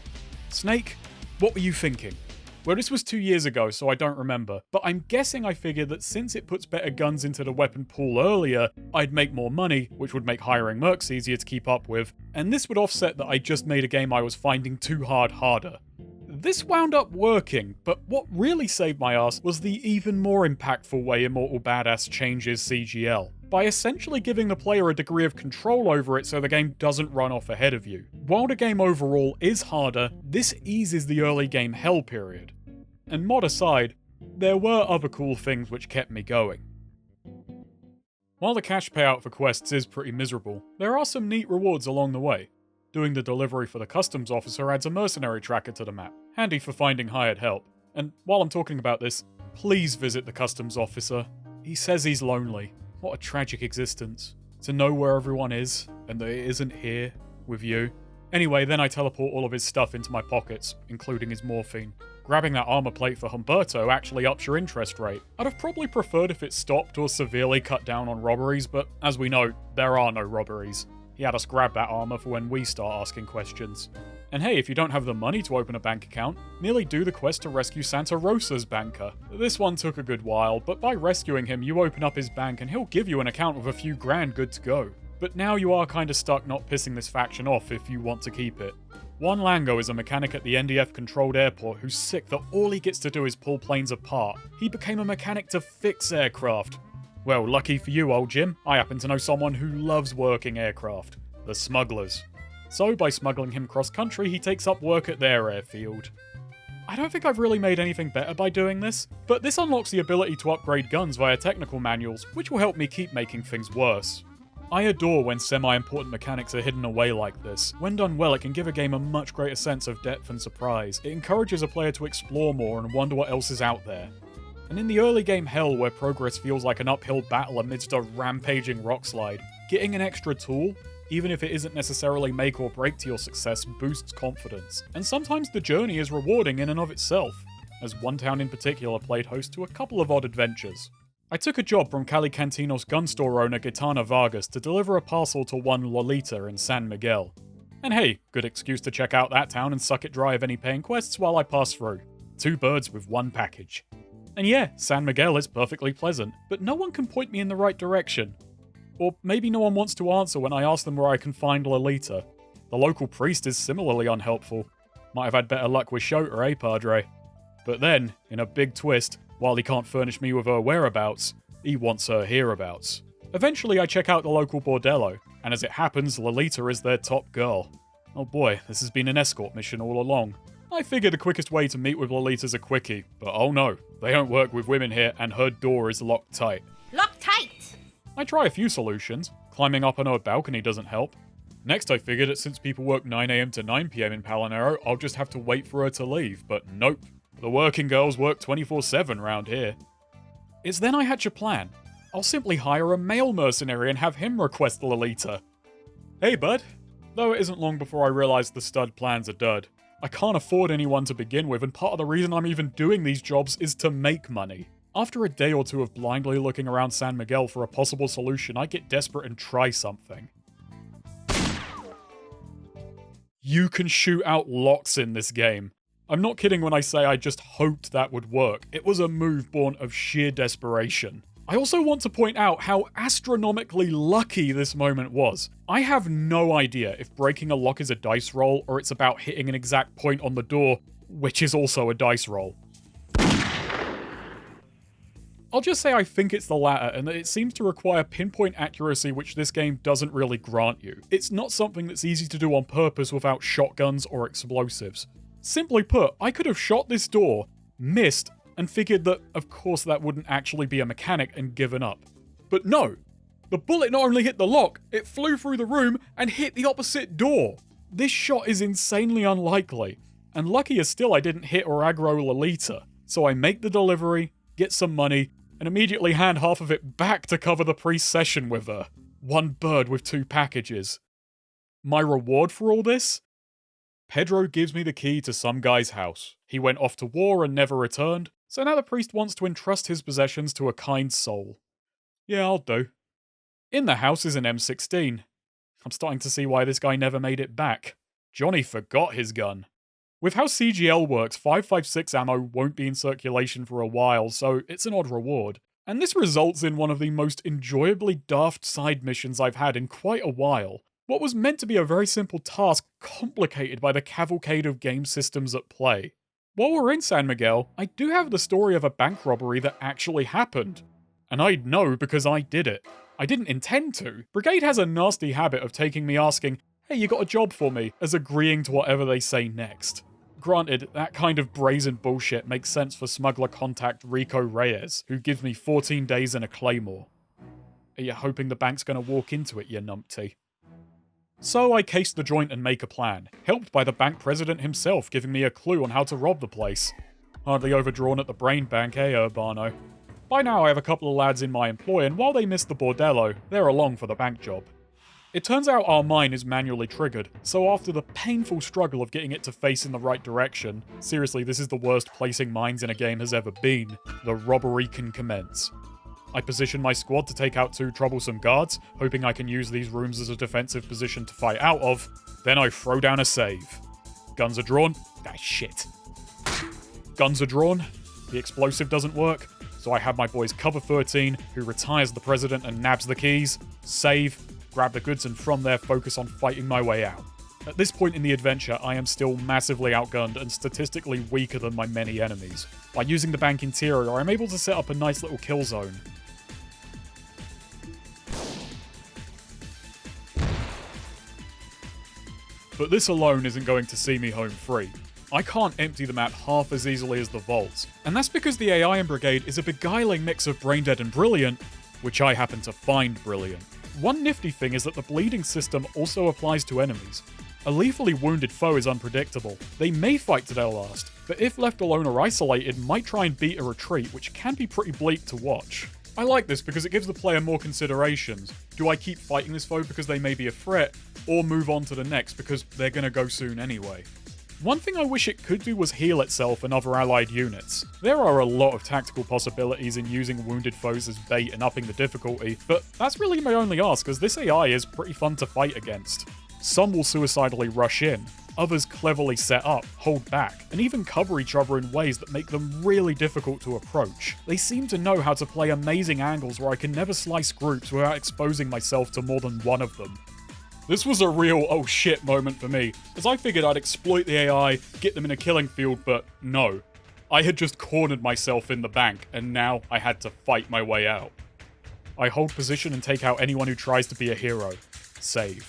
Snake, what were you thinking? Well, this was 2 years ago, so I don't remember, but I'm guessing I figured that since it puts better guns into the weapon pool earlier, I'd make more money, which would make hiring mercs easier to keep up with, and this would offset that I just made a game I was finding too hard harder. This wound up working, but what really saved my ass was the even more impactful way Immortal Badass changes CGL, by essentially giving the player a degree of control over it so the game doesn't run off ahead of you. While the game overall is harder, this eases the early game hell period. And mod aside, there were other cool things which kept me going. While the cash payout for quests is pretty miserable, there are some neat rewards along the way. Doing the delivery for the customs officer adds a mercenary tracker to the map, handy for finding hired help. And while I'm talking about this, please visit the customs officer. He says he's lonely. What a tragic existence. To know where everyone is, and that it isn't here, with you. Anyway, then I teleport all of his stuff into my pockets, including his morphine. Grabbing that armor plate for Humberto actually ups your interest rate. I'd have probably preferred if it stopped or severely cut down on robberies, but as we know, there are no robberies. He had us grab that armor for when we start asking questions. And hey, if you don't have the money to open a bank account, merely do the quest to rescue Santa Rosa's banker. This one took a good while, but by rescuing him, you open up his bank and he'll give you an account with a few grand good to go. But now you are kinda stuck not pissing this faction off if you want to keep it. Juan Lango is a mechanic at the NDF-controlled airport who's sick that all he gets to do is pull planes apart. He became a mechanic to fix aircraft. Well, lucky for you, old Jim, I happen to know someone who loves working aircraft. The smugglers. So, by smuggling him cross-country, he takes up work at their airfield. I don't think I've really made anything better by doing this, but this unlocks the ability to upgrade guns via technical manuals, which will help me keep making things worse. I adore when semi-important mechanics are hidden away like this. When done well, it can give a game a much greater sense of depth and surprise. It encourages a player to explore more and wonder what else is out there. And in the early game hell, where progress feels like an uphill battle amidst a rampaging rockslide, getting an extra tool, even if it isn't necessarily make or break to your success, boosts confidence. And sometimes the journey is rewarding in and of itself, as one town in particular played host to a couple of odd adventures. I took a job from Cali Cantino's gun store owner Gitana Vargas to deliver a parcel to one Lolita in San Miguel. And hey, good excuse to check out that town and suck it dry of any paying quests while I pass through. 2 birds with 1 package. And yeah, San Miguel is perfectly pleasant, but no one can point me in the right direction. Or maybe no one wants to answer when I ask them where I can find Lolita. The local priest is similarly unhelpful. Might have had better luck with Shota, eh, Padre? But then, in a big twist, while he can't furnish me with her whereabouts, he wants her hereabouts. Eventually I check out the local bordello, and as it happens, Lolita is their top girl. Oh boy, this has been an escort mission all along. I figure the quickest way to meet with Lolita's a quickie, but oh no, they don't work with women here and her door is locked tight. Lock tight! I try a few solutions. Climbing up on her balcony doesn't help. Next I figured that since people work 9 AM to 9 PM in Palinero, I'll just have to wait for her to leave, but nope. The working girls work 24/7 round here. It's then I hatch a plan. I'll simply hire a male mercenary and have him request Lolita. Hey bud. Though it isn't long before I realise the stud plan's a dud. I can't afford anyone to begin with, and part of the reason I'm even doing these jobs is to make money. After a day or two of blindly looking around San Miguel for a possible solution, I get desperate and try something. You can shoot out locks in this game. I'm not kidding when I say I just hoped that would work. It was a move born of sheer desperation. I also want to point out how astronomically lucky this moment was. I have no idea if breaking a lock is a dice roll or it's about hitting an exact point on the door, which is also a dice roll. I'll just say I think it's the latter, and that it seems to require pinpoint accuracy which this game doesn't really grant you. It's not something that's easy to do on purpose without shotguns or explosives. Simply put, I could have shot this door, missed, and figured that, of course, that wouldn't actually be a mechanic and given up. But no! The bullet not only hit the lock, it flew through the room and hit the opposite door! This shot is insanely unlikely, and lucky as still I didn't hit or aggro Lolita. So I make the delivery, get some money, and immediately hand half of it back to cover the priest's session with her. 1 bird with 2 packages. My reward for all this? Pedro gives me the key to some guy's house. He went off to war and never returned, so now the priest wants to entrust his possessions to a kind soul. Yeah, I'll do. In the house is an M16. I'm starting to see why this guy never made it back. Johnny forgot his gun. With how CGL works, 5.56 ammo won't be in circulation for a while, so it's an odd reward. And this results in one of the most enjoyably daft side missions I've had in quite a while. What was meant to be a very simple task complicated by the cavalcade of game systems at play. While we're in San Miguel, I do have the story of a bank robbery that actually happened. And I'd know because I did it. I didn't intend to. Brigade has a nasty habit of taking me asking, "Hey, you got a job for me?" as agreeing to whatever they say next. Granted, that kind of brazen bullshit makes sense for smuggler contact Rico Reyes, who gives me 14 days and a claymore. Are you hoping the bank's gonna walk into it, you numpty? So I case the joint and make a plan, helped by the bank president himself giving me a clue on how to rob the place. Hardly overdrawn at the brain bank, eh, Urbano? By now I have a couple of lads in my employ, and while they miss the bordello, they're along for the bank job. It turns out our mine is manually triggered, so after the painful struggle of getting it to face in the right direction, seriously, this is the worst placing mines in a game has ever been, the robbery can commence. I position my squad to take out 2 troublesome guards, hoping I can use these rooms as a defensive position to fight out of. Then I throw down a save. Guns are drawn. Ah, shit. Guns are drawn. The explosive doesn't work, so I have my boys cover 13, who retires the president and nabs the keys, save, grab the goods, and from there focus on fighting my way out. At this point in the adventure, I am still massively outgunned and statistically weaker than my many enemies. By using the bank interior, I'm able to set up a nice little kill zone. But this alone isn't going to see me home free. I can't empty the map half as easily as the vaults, and that's because the AI in Brigade is a beguiling mix of brain-dead and brilliant, which I happen to find brilliant. One nifty thing is that the bleeding system also applies to enemies. A lethally wounded foe is unpredictable. They may fight to their last, but if left alone or isolated, might try and beat a retreat, which can be pretty bleak to watch. I like this because it gives the player more considerations. Do I keep fighting this foe because they may be a threat, or move on to the next because they're gonna go soon anyway? One thing I wish it could do was heal itself and other allied units. There are a lot of tactical possibilities in using wounded foes as bait and upping the difficulty, but that's really my only ask, as this AI is pretty fun to fight against. Some will suicidally rush in, others cleverly set up, hold back, and even cover each other in ways that make them really difficult to approach. They seem to know how to play amazing angles where I can never slice groups without exposing myself to more than one of them. This was a real oh shit moment for me, as I figured I'd exploit the AI, get them in a killing field, but no. I had just cornered myself in the bank, and now I had to fight my way out. I hold position and take out anyone who tries to be a hero. Save.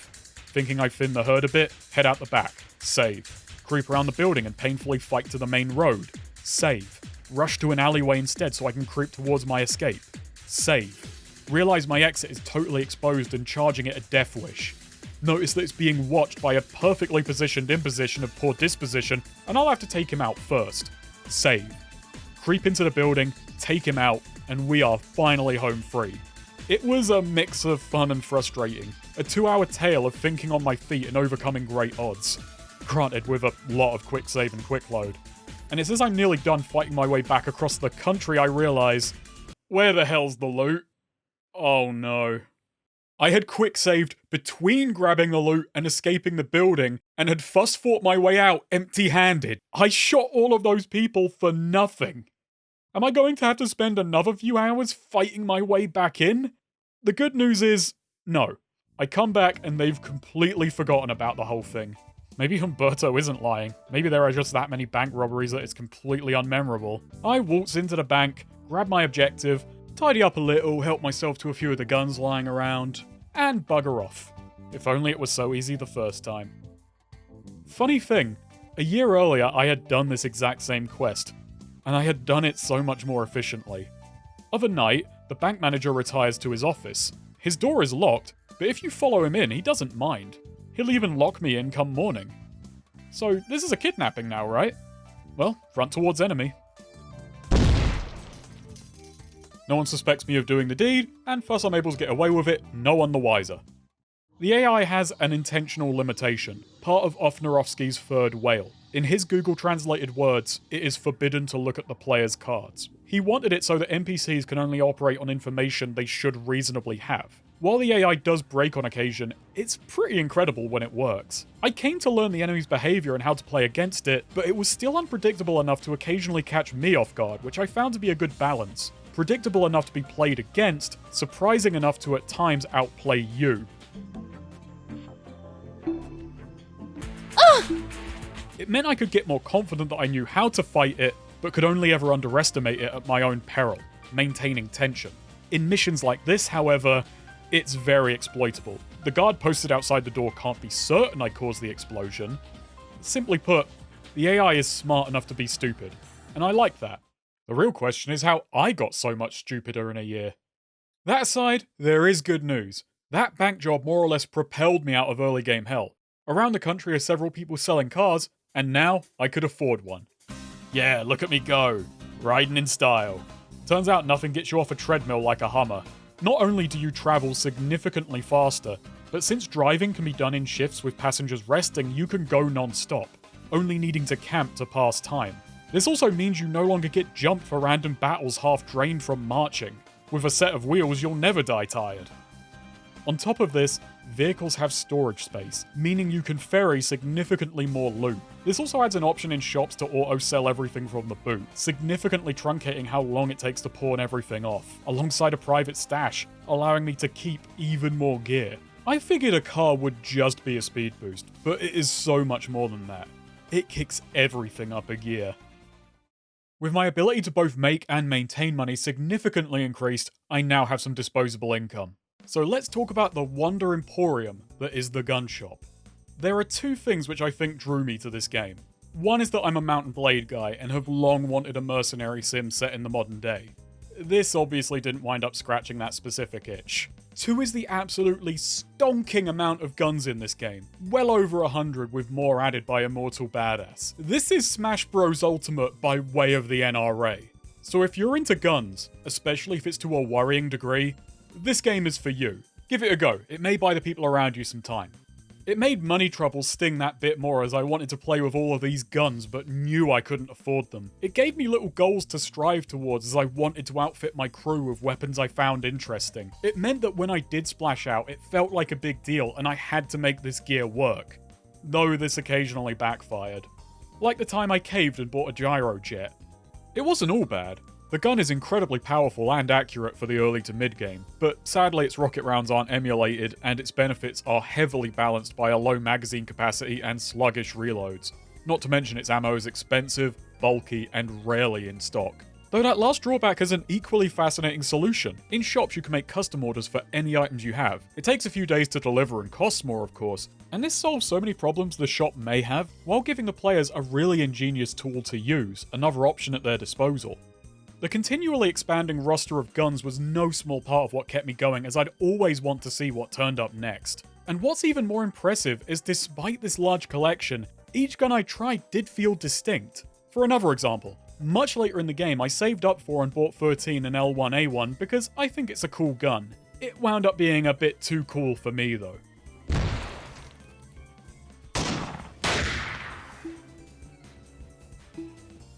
Thinking I've thinned the herd a bit, head out the back. Save. Creep around the building and painfully fight to the main road. Save. Rush to an alleyway instead so I can creep towards my escape. Save. Realize my exit is totally exposed and charging it a death wish. Notice that it's being watched by a perfectly positioned imposition of poor disposition, and I'll have to take him out first. Save. Creep into the building, take him out, and we are finally home free. It was a mix of fun and frustrating, a 2-hour tale of thinking on my feet and overcoming great odds. Granted, with a lot of quick save and quick load. And it's as I'm nearly done fighting my way back across the country I realise, where the hell's the loot? Oh no. I had quick saved between grabbing the loot and escaping the building, and had fuss fought my way out empty-handed. I shot all of those people for nothing. Am I going to have to spend another few hours fighting my way back in? The good news is, no. I come back and they've completely forgotten about the whole thing. Maybe Humberto isn't lying. Maybe there are just that many bank robberies that it's completely unmemorable. I waltz into the bank, grab my objective, tidy up a little, help myself to a few of the guns lying around, and bugger off. If only it was so easy the first time. Funny thing, a year earlier I had done this exact same quest, and I had done it so much more efficiently. Of a night, the bank manager retires to his office. His door is locked, but if you follow him in, he doesn't mind. He'll even lock me in come morning. So this is a kidnapping now, right? Well, front towards enemy. No one suspects me of doing the deed, and thus I'm able to get away with it, no one the wiser. The AI has an intentional limitation, part of Ofnarovsky's third whale. In his Google translated words, it is forbidden to look at the player's cards. He wanted it so that NPCs can only operate on information they should reasonably have. While the AI does break on occasion, it's pretty incredible when it works. I came to learn the enemy's behavior and how to play against it, but it was still unpredictable enough to occasionally catch me off guard, which I found to be a good balance. Predictable enough to be played against, surprising enough to at times outplay you. It meant I could get more confident that I knew how to fight it, but could only ever underestimate it at my own peril, maintaining tension. In missions like this, however, it's very exploitable. The guard posted outside the door can't be certain I caused the explosion. Simply put, the AI is smart enough to be stupid, and I like that. The real question is how I got so much stupider in a year. That aside, there is good news. That bank job more or less propelled me out of early game hell. Around the country are several people selling cars, and now I could afford one. Yeah, look at me go. Riding in style. Turns out nothing gets you off a treadmill like a Hummer. Not only do you travel significantly faster, But since driving can be done in shifts with passengers resting, you can go non-stop, only needing to camp to pass time. This also means you no longer get jumped for random battles half drained from marching. With a set of wheels, you'll never die tired. On top of this, vehicles have storage space, meaning you can ferry significantly more loot. This also adds an option in shops to auto-sell everything from the boot, significantly truncating how long it takes to pawn everything off, alongside a private stash, allowing me to keep even more gear. I figured a car would just be a speed boost, but it is so much more than that. It kicks everything up a gear. With my ability to both make and maintain money significantly increased, I now have some disposable income. So let's talk about the Wonder Emporium that is the gun shop. There are two things which I think drew me to this game. One is that I'm a Mount and Blade guy and have long wanted a mercenary sim set in the modern day. This obviously didn't wind up scratching that specific itch. Two is the absolutely stonking amount of guns in this game. Well over 100 with more added by Immortal Badass. This is Smash Bros Ultimate by way of the NRA. So if you're into guns, especially if it's to a worrying degree, this game is for you. Give it a go, it may buy the people around you some time. It made money trouble sting that bit more as I wanted to play with all of these guns but knew I couldn't afford them. It gave me little goals to strive towards as I wanted to outfit my crew with weapons I found interesting. It meant that when I did splash out, it felt like a big deal and I had to make this gear work. Though this occasionally backfired. Like the time I caved and bought a gyro jet. It wasn't all bad. The gun is incredibly powerful and accurate for the early to mid game, but sadly its rocket rounds aren't emulated and its benefits are heavily balanced by a low magazine capacity and sluggish reloads. Not to mention its ammo is expensive, bulky, and rarely in stock. Though that last drawback is an equally fascinating solution. In shops you can make custom orders for any items you have. It takes a few days to deliver and costs more of course, and this solves so many problems the shop may have, while giving the players a really ingenious tool to use, another option at their disposal. The continually expanding roster of guns was no small part of what kept me going as I'd always want to see what turned up next. And what's even more impressive is despite this large collection, each gun I tried did feel distinct. For another example, much later in the game I saved up for and bought 13 and L1A1 because I think it's a cool gun. It wound up being a bit too cool for me though.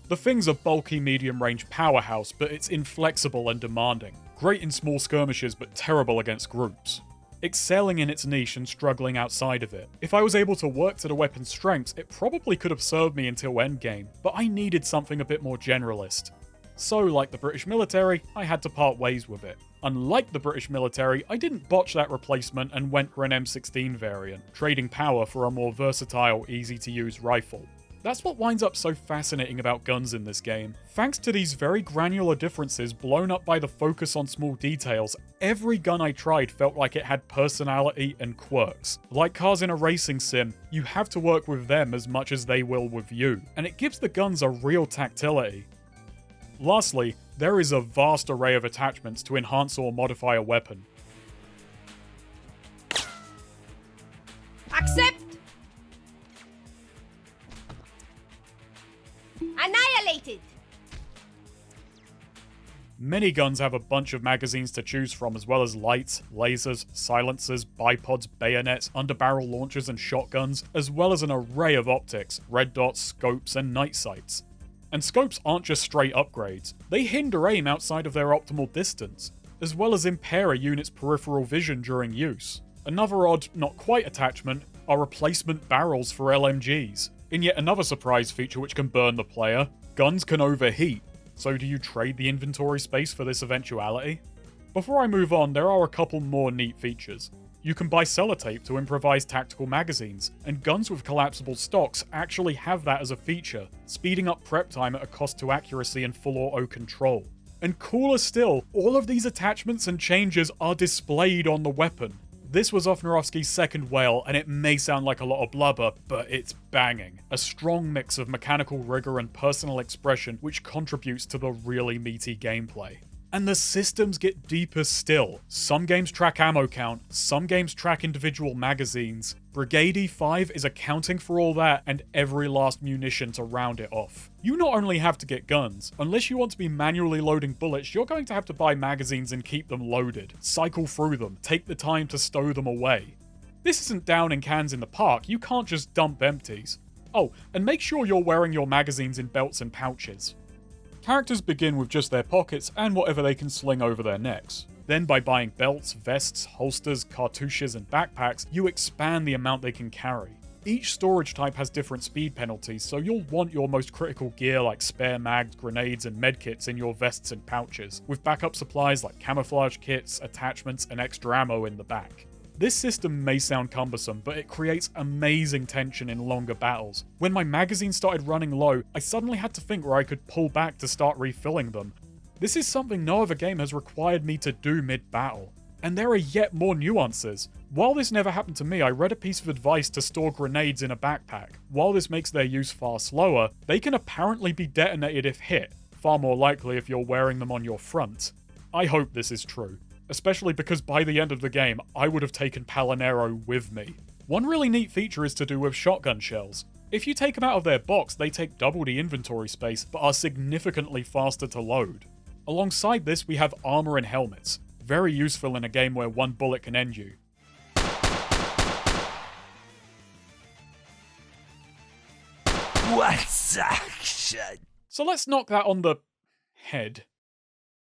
The thing's a bulky medium-range powerhouse, but it's inflexible and demanding. Great in small skirmishes, but terrible against groups. Excelling in its niche and struggling outside of it. If I was able to work to the weapon's strengths, it probably could have served me until endgame, but I needed something a bit more generalist. So, like the British military, I had to part ways with it. Unlike the British military, I didn't botch that replacement and went for an M16 variant, trading power for a more versatile, easy-to-use rifle. That's what winds up so fascinating about guns in this game. Thanks to these very granular differences blown up by the focus on small details, every gun I tried felt like it had personality and quirks. Like cars in a racing sim, you have to work with them as much as they will with you, and it gives the guns a real tactility. Lastly, there is a vast array of attachments to enhance or modify a weapon. Accept! Annihilated! Many guns have a bunch of magazines to choose from as well as lights, lasers, silencers, bipods, bayonets, underbarrel launchers and shotguns, as well as an array of optics, red dots, scopes and night sights. And scopes aren't just straight upgrades, they hinder aim outside of their optimal distance, as well as impair a unit's peripheral vision during use. Another odd, not quite attachment, are replacement barrels for LMGs. In yet another surprise feature which can burn the player, guns can overheat. So do you trade the inventory space for this eventuality? Before I move on, there are a couple more neat features. You can buy sellotape to improvise tactical magazines, and guns with collapsible stocks actually have that as a feature, speeding up prep time at a cost to accuracy and full auto control. And cooler still, all of these attachments and changes are displayed on the weapon. This was Ofnarovsky's second whale, and it may sound like a lot of blubber, but it's banging. A strong mix of mechanical rigor and personal expression which contributes to the really meaty gameplay. And the systems get deeper still. Some games track ammo count, some games track individual magazines. Brigade E5 is accounting for all that and every last munition to round it off. You not only have to get guns, unless you want to be manually loading bullets, you're going to have to buy magazines and keep them loaded, cycle through them, take the time to stow them away. This isn't downing cans in the park, you can't just dump empties. Oh, and make sure you're wearing your magazines in belts and pouches. Characters begin with just their pockets and whatever they can sling over their necks. Then by buying belts, vests, holsters, cartouches, and backpacks, you expand the amount they can carry. Each storage type has different speed penalties, so you'll want your most critical gear like spare mags, grenades, and medkits in your vests and pouches, with backup supplies like camouflage kits, attachments, and extra ammo in the back. This system may sound cumbersome, but it creates amazing tension in longer battles. When my magazine started running low, I suddenly had to think where I could pull back to start refilling them. This is something no other game has required me to do mid-battle. And there are yet more nuances. While this never happened to me, I read a piece of advice to store grenades in a backpack. While this makes their use far slower, they can apparently be detonated if hit, far more likely if you're wearing them on your front. I hope this is true, especially because by the end of the game, I would have taken Palinero with me. One really neat feature is to do with shotgun shells. If you take them out of their box, they take double the inventory space, but are significantly faster to load. Alongside this, we have armor and helmets. Very useful in a game where one bullet can end you. What's action? So let's knock that on the head.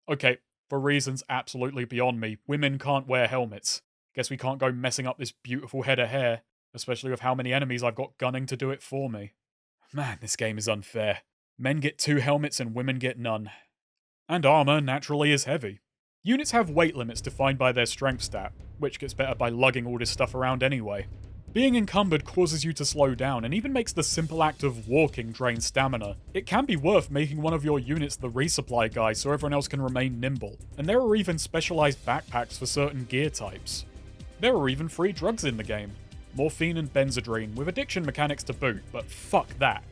Okay, for reasons absolutely beyond me, women can't wear helmets. Guess we can't go messing up this beautiful head of hair, especially with how many enemies I've got gunning to do it for me. Man, this game is unfair. Men get 2 helmets and women get none. And armor naturally is heavy. Units have weight limits defined by their strength stat, which gets better by lugging all this stuff around anyway. Being encumbered causes you to slow down and even makes the simple act of walking drain stamina. It can be worth making one of your units the resupply guy so everyone else can remain nimble, and there are even specialized backpacks for certain gear types. There are even free drugs in the game. Morphine and Benzedrine, with addiction mechanics to boot, but fuck that.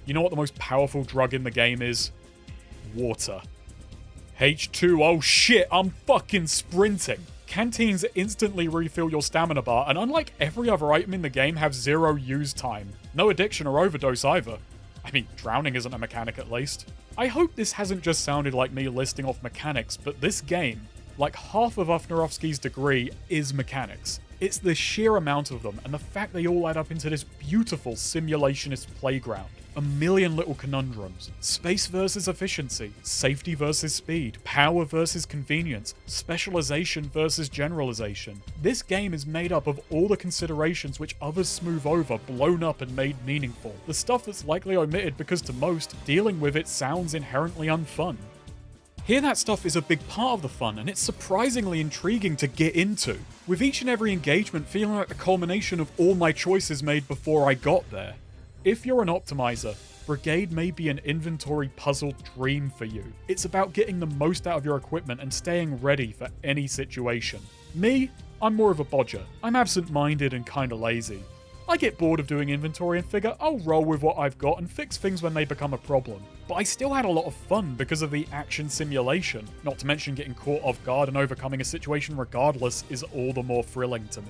You know what the most powerful drug in the game is? Water. H2, oh shit, I'm fucking sprinting. Canteens instantly refill your stamina bar, and unlike every other item in the game, have 0 use time. No addiction or overdose either. I mean, drowning isn't a mechanic at least. I hope this hasn't just sounded like me listing off mechanics, but this game, like half of Ufnarovsky's degree, is mechanics. It's the sheer amount of them, and the fact they all add up into this beautiful simulationist playground. A million little conundrums. Space versus efficiency, safety versus speed, power versus convenience, specialization versus generalization. This game is made up of all the considerations which others smooth over, blown up and made meaningful. The stuff that's likely omitted because to most, dealing with it sounds inherently unfun. Here that stuff is a big part of the fun, and it's surprisingly intriguing to get into, with each and every engagement feeling like the culmination of all my choices made before I got there. If you're an optimizer, Brigade may be an inventory puzzle dream for you. It's about getting the most out of your equipment and staying ready for any situation. Me, I'm more of a bodger. I'm absent-minded and kinda lazy. I get bored of doing inventory and figure I'll roll with what I've got and fix things when they become a problem. But I still had a lot of fun because of the action simulation, not to mention getting caught off guard and overcoming a situation regardless is all the more thrilling to me.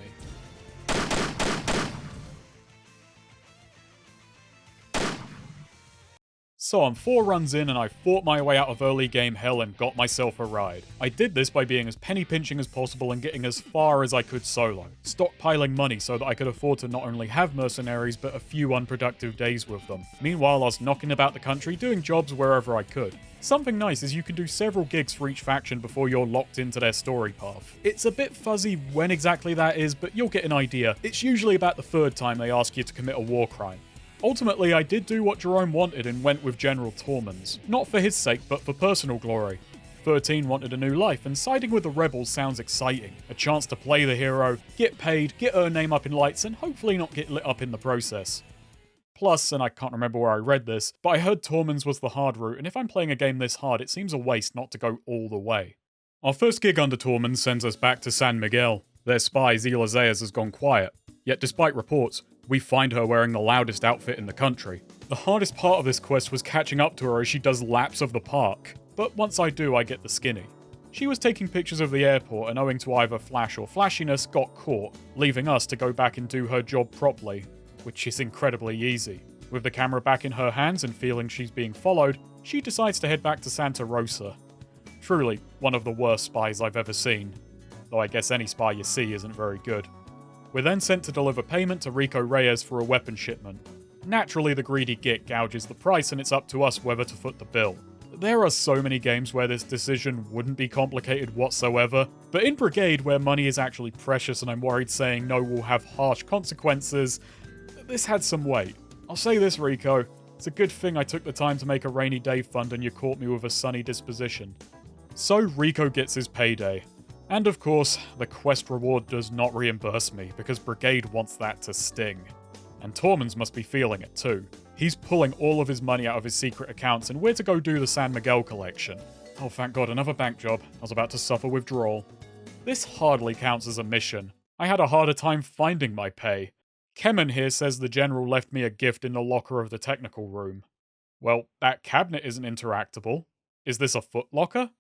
So I'm 4 runs in and I fought my way out of early game hell and got myself a ride. I did this by being as penny pinching as possible and getting as far as I could solo, stockpiling money so that I could afford to not only have mercenaries but a few unproductive days with them. Meanwhile, I was knocking about the country doing jobs wherever I could. Something nice is you can do several gigs for each faction before you're locked into their story path. It's a bit fuzzy when exactly that is, but you'll get an idea. It's usually about the 3rd time they ask you to commit a war crime. Ultimately, I did do what Jerome wanted and went with General Tormens. Not for his sake, but for personal glory. 13 wanted a new life, and siding with the rebels sounds exciting. A chance to play the hero, get paid, get her name up in lights, and hopefully not get lit up in the process. Plus, and I can't remember where I read this, but I heard Tormens was the hard route, and if I'm playing a game this hard, it seems a waste not to go all the way. Our first gig under Tormens sends us back to San Miguel. Their spy, Zila Zayas, has gone quiet. Yet despite reports, we find her wearing the loudest outfit in the country. The hardest part of this quest was catching up to her as she does laps of the park, but once I do, I get the skinny. She was taking pictures of the airport and owing to either flash or flashiness, got caught, leaving us to go back and do her job properly, which is incredibly easy. With the camera back in her hands and feeling she's being followed, she decides to head back to Santa Rosa. Truly, one of the worst spies I've ever seen, though I guess any spy you see isn't very good. We're then sent to deliver payment to Rico Reyes for a weapon shipment. Naturally, the greedy git gouges the price and it's up to us whether to foot the bill. There are so many games where this decision wouldn't be complicated whatsoever, but in Brigade, where money is actually precious and I'm worried saying no will have harsh consequences, this had some weight. I'll say this, Rico, it's a good thing I took the time to make a rainy day fund and you caught me with a sunny disposition. So Rico gets his payday. And of course, the quest reward does not reimburse me, because Brigade wants that to sting. And Tormens must be feeling it too. He's pulling all of his money out of his secret accounts, and we're to go do the San Miguel collection. Oh, thank God, another bank job. I was about to suffer withdrawal. This hardly counts as a mission. I had a harder time finding my pay. Kemen here says the general left me a gift in the locker of the technical room. Well, that cabinet isn't interactable. Is this a foot locker?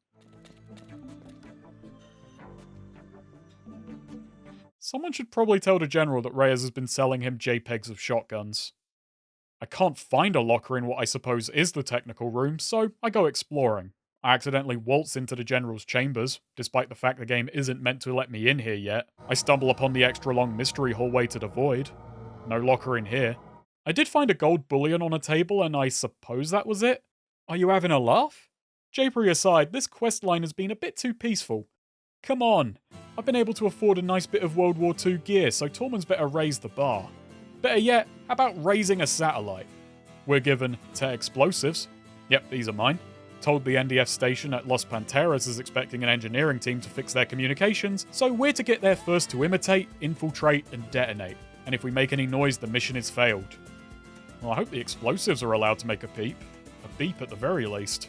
Someone should probably tell the general that Reyes has been selling him JPEGs of shotguns. I can't find a locker in what I suppose is the technical room, so I go exploring. I accidentally waltz into the general's chambers, despite the fact the game isn't meant to let me in here yet. I stumble upon the extra long mystery hallway to the void. No locker in here. I did find a gold bullion on a table, and I suppose that was it? Are you having a laugh? Japery aside, this questline has been a bit too peaceful. Come on, I've been able to afford a nice bit of World War II gear, so Tormens better raise the bar. Better yet, how about raising a satellite? We're given 10 explosives. Yep, these are mine. Told the NDF station at Los Panteras is expecting an engineering team to fix their communications, so we're to get there first to imitate, infiltrate, and detonate. And if we make any noise, the mission is failed. Well, I hope the explosives are allowed to make a peep. A beep at the very least.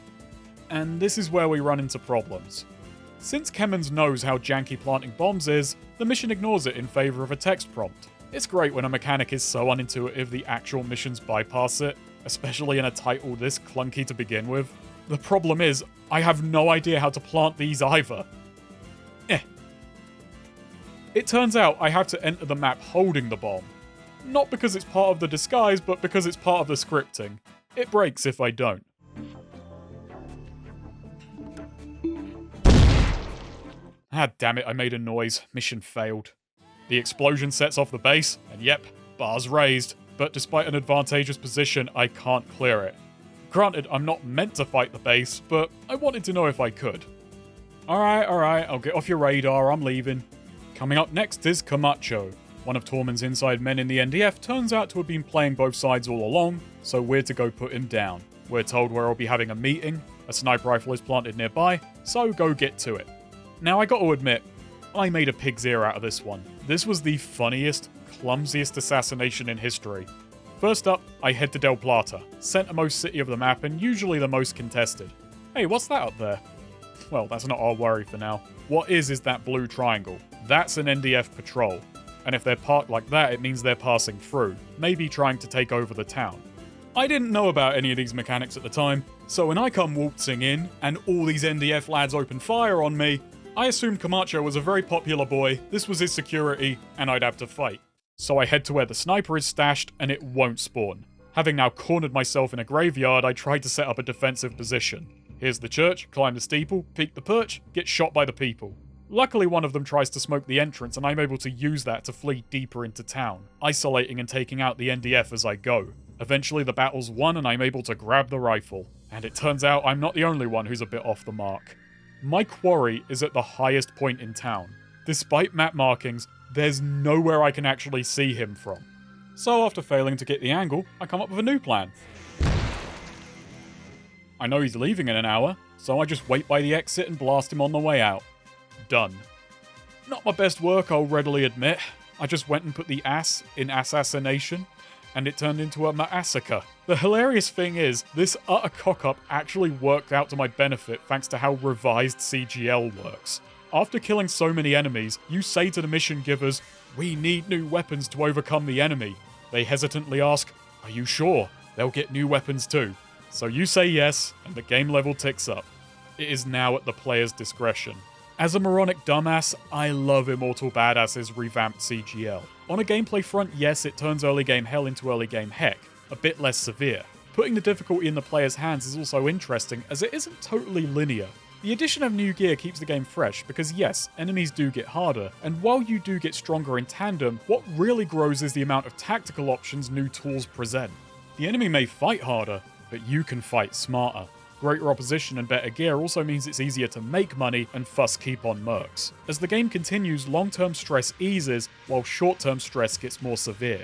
And this is where we run into problems. Since Kemmons knows how janky planting bombs is, the mission ignores it in favour of a text prompt. It's great when a mechanic is so unintuitive the actual missions bypass it, especially in a title this clunky to begin with. The problem is, I have no idea how to plant these either. It turns out I have to enter the map holding the bomb. Not because it's part of the disguise, but because it's part of the scripting. It breaks if I don't. Ah, damn it, I made a noise. Mission failed. The explosion sets off the base, and yep, bar's raised. But despite an advantageous position, I can't clear it. Granted, I'm not meant to fight the base, but I wanted to know if I could. Alright, I'll get off your radar, I'm leaving. Coming up next is Camacho. One of Tormens' inside men in the NDF turns out to have been playing both sides all along, so we're to go put him down. We're told where I'll be having a meeting, a sniper rifle is planted nearby, so go get to it. Now I got to admit, I made a pig's ear out of this one. This was the funniest, clumsiest assassination in history. First up, I head to Del Plata, centermost city of the map and usually the most contested. Hey, what's that up there? Well, that's not our worry for now. What is that blue triangle? That's an NDF patrol. And if they're parked like that, it means they're passing through, maybe trying to take over the town. I didn't know about any of these mechanics at the time, so when I come waltzing in, and all these NDF lads open fire on me, I assumed Camacho was a very popular boy, this was his security, and I'd have to fight. So I head to where the sniper is stashed, and it won't spawn. Having now cornered myself in a graveyard, I tried to set up a defensive position. Here's the church, climb the steeple, peek the perch, get shot by the people. Luckily one of them tries to smoke the entrance and I'm able to use that to flee deeper into town, isolating and taking out the NDF as I go. Eventually the battle's won and I'm able to grab the rifle. And it turns out I'm not the only one who's a bit off the mark. My quarry is at the highest point in town. Despite map markings, there's nowhere I can actually see him from. So after failing to get the angle, I come up with a new plan. I know he's leaving in an hour, so I just wait by the exit and blast him on the way out. Done. Not my best work, I'll readily admit. I just went and put the ass in assassination, and it turned into a massacre. The hilarious thing is, this utter cock-up actually worked out to my benefit thanks to how revised CGL works. After killing so many enemies, you say to the mission givers, "We need new weapons to overcome the enemy." They hesitantly ask, "Are you sure?" They'll get new weapons too. So you say yes, and the game level ticks up. It is now at the player's discretion. As a moronic dumbass, I love Immortal Badass's revamped CGL. On a gameplay front, yes, it turns early game hell into early game heck, a bit less severe. Putting the difficulty in the player's hands is also interesting, as it isn't totally linear. The addition of new gear keeps the game fresh because yes, enemies do get harder, and while you do get stronger in tandem, what really grows is the amount of tactical options new tools present. The enemy may fight harder, but you can fight smarter. Greater opposition and better gear also means it's easier to make money and thus keep on mercs. As the game continues, long-term stress eases, while short-term stress gets more severe.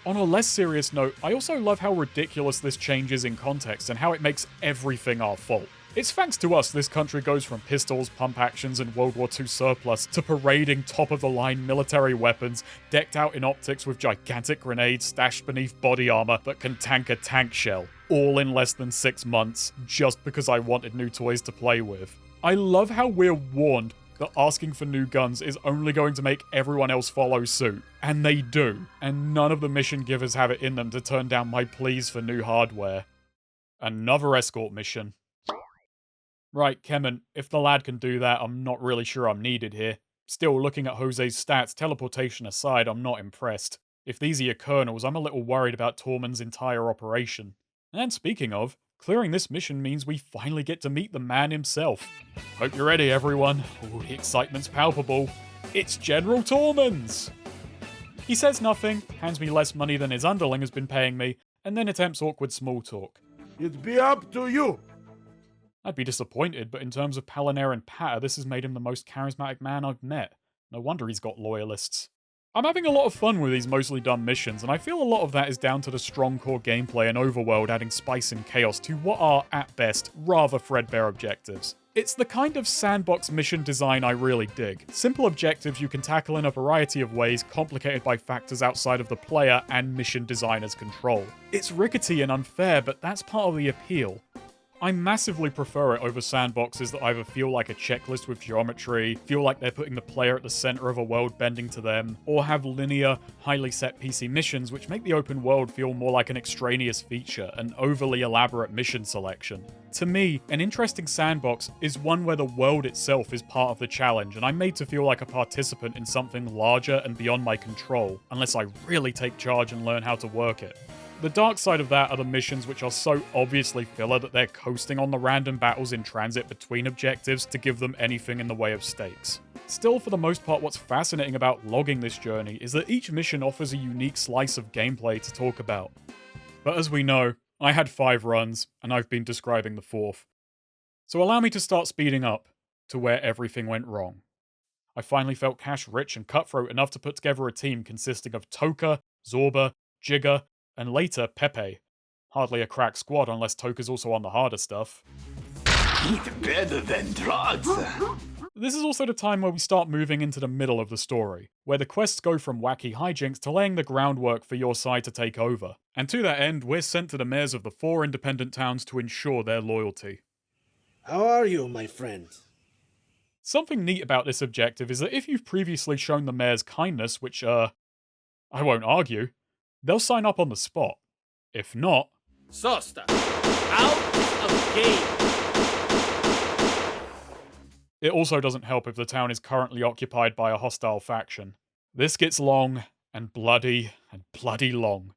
On a less serious note, I also love how ridiculous this change is in context and how it makes everything our fault. It's thanks to us this country goes from pistols, pump actions, and World War II surplus to parading top-of-the-line military weapons decked out in optics with gigantic grenades stashed beneath body armor that can tank a tank shell, all in less than 6 months, just because I wanted new toys to play with. I love how we're warned that asking for new guns is only going to make everyone else follow suit. And they do. And none of the mission givers have it in them to turn down my pleas for new hardware. Another escort mission. Right, Kemen, if the lad can do that, I'm not really sure I'm needed here. Still, looking at Jose's stats, teleportation aside, I'm not impressed. If these are your colonels, I'm a little worried about Tormens' entire operation. And speaking of, clearing this mission means we finally get to meet the man himself. Hope you're ready, everyone. Ooh, the excitement's palpable. It's General Tormens! He says nothing, hands me less money than his underling has been paying me, and then attempts awkward small talk. It'd be up to you. I'd be disappointed, but in terms of Palanir and patter, this has made him the most charismatic man I've met. No wonder he's got loyalists. I'm having a lot of fun with these mostly done missions, and I feel a lot of that is down to the strong core gameplay and overworld adding spice and chaos to what are, at best, rather threadbare objectives. It's the kind of sandbox mission design I really dig. Simple objectives you can tackle in a variety of ways, complicated by factors outside of the player and mission designer's control. It's rickety and unfair, but that's part of the appeal. I massively prefer it over sandboxes that either feel like a checklist with geometry, feel like they're putting the player at the center of a world bending to them, or have linear, highly set PC missions which make the open world feel more like an extraneous feature, an overly elaborate mission selection. To me, an interesting sandbox is one where the world itself is part of the challenge, and I'm made to feel like a participant in something larger and beyond my control, unless I really take charge and learn how to work it. The dark side of that are the missions which are so obviously filler that they're coasting on the random battles in transit between objectives to give them anything in the way of stakes. Still, for the most part, what's fascinating about logging this journey is that each mission offers a unique slice of gameplay to talk about. But as we know, I had 5 runs, and I've been describing the 4th. So allow me to start speeding up to where everything went wrong. I finally felt cash rich and cutthroat enough to put together a team consisting of Toka, Zorba, Jigger, and later, Pepe. Hardly a crack squad unless Toka's also on the harder stuff. Eat better than drugs. This is also the time where we start moving into the middle of the story, where the quests go from wacky hijinks to laying the groundwork for your side to take over. And to that end, we're sent to the mayors of the 4 independent towns to ensure their loyalty. How are you, my friend? Something neat about this objective is that if you've previously shown the mayors kindness, which, I won't argue, they'll sign up on the spot. If not... Sosta, out of game. It also doesn't help if the town is currently occupied by a hostile faction. This gets long, and bloody long.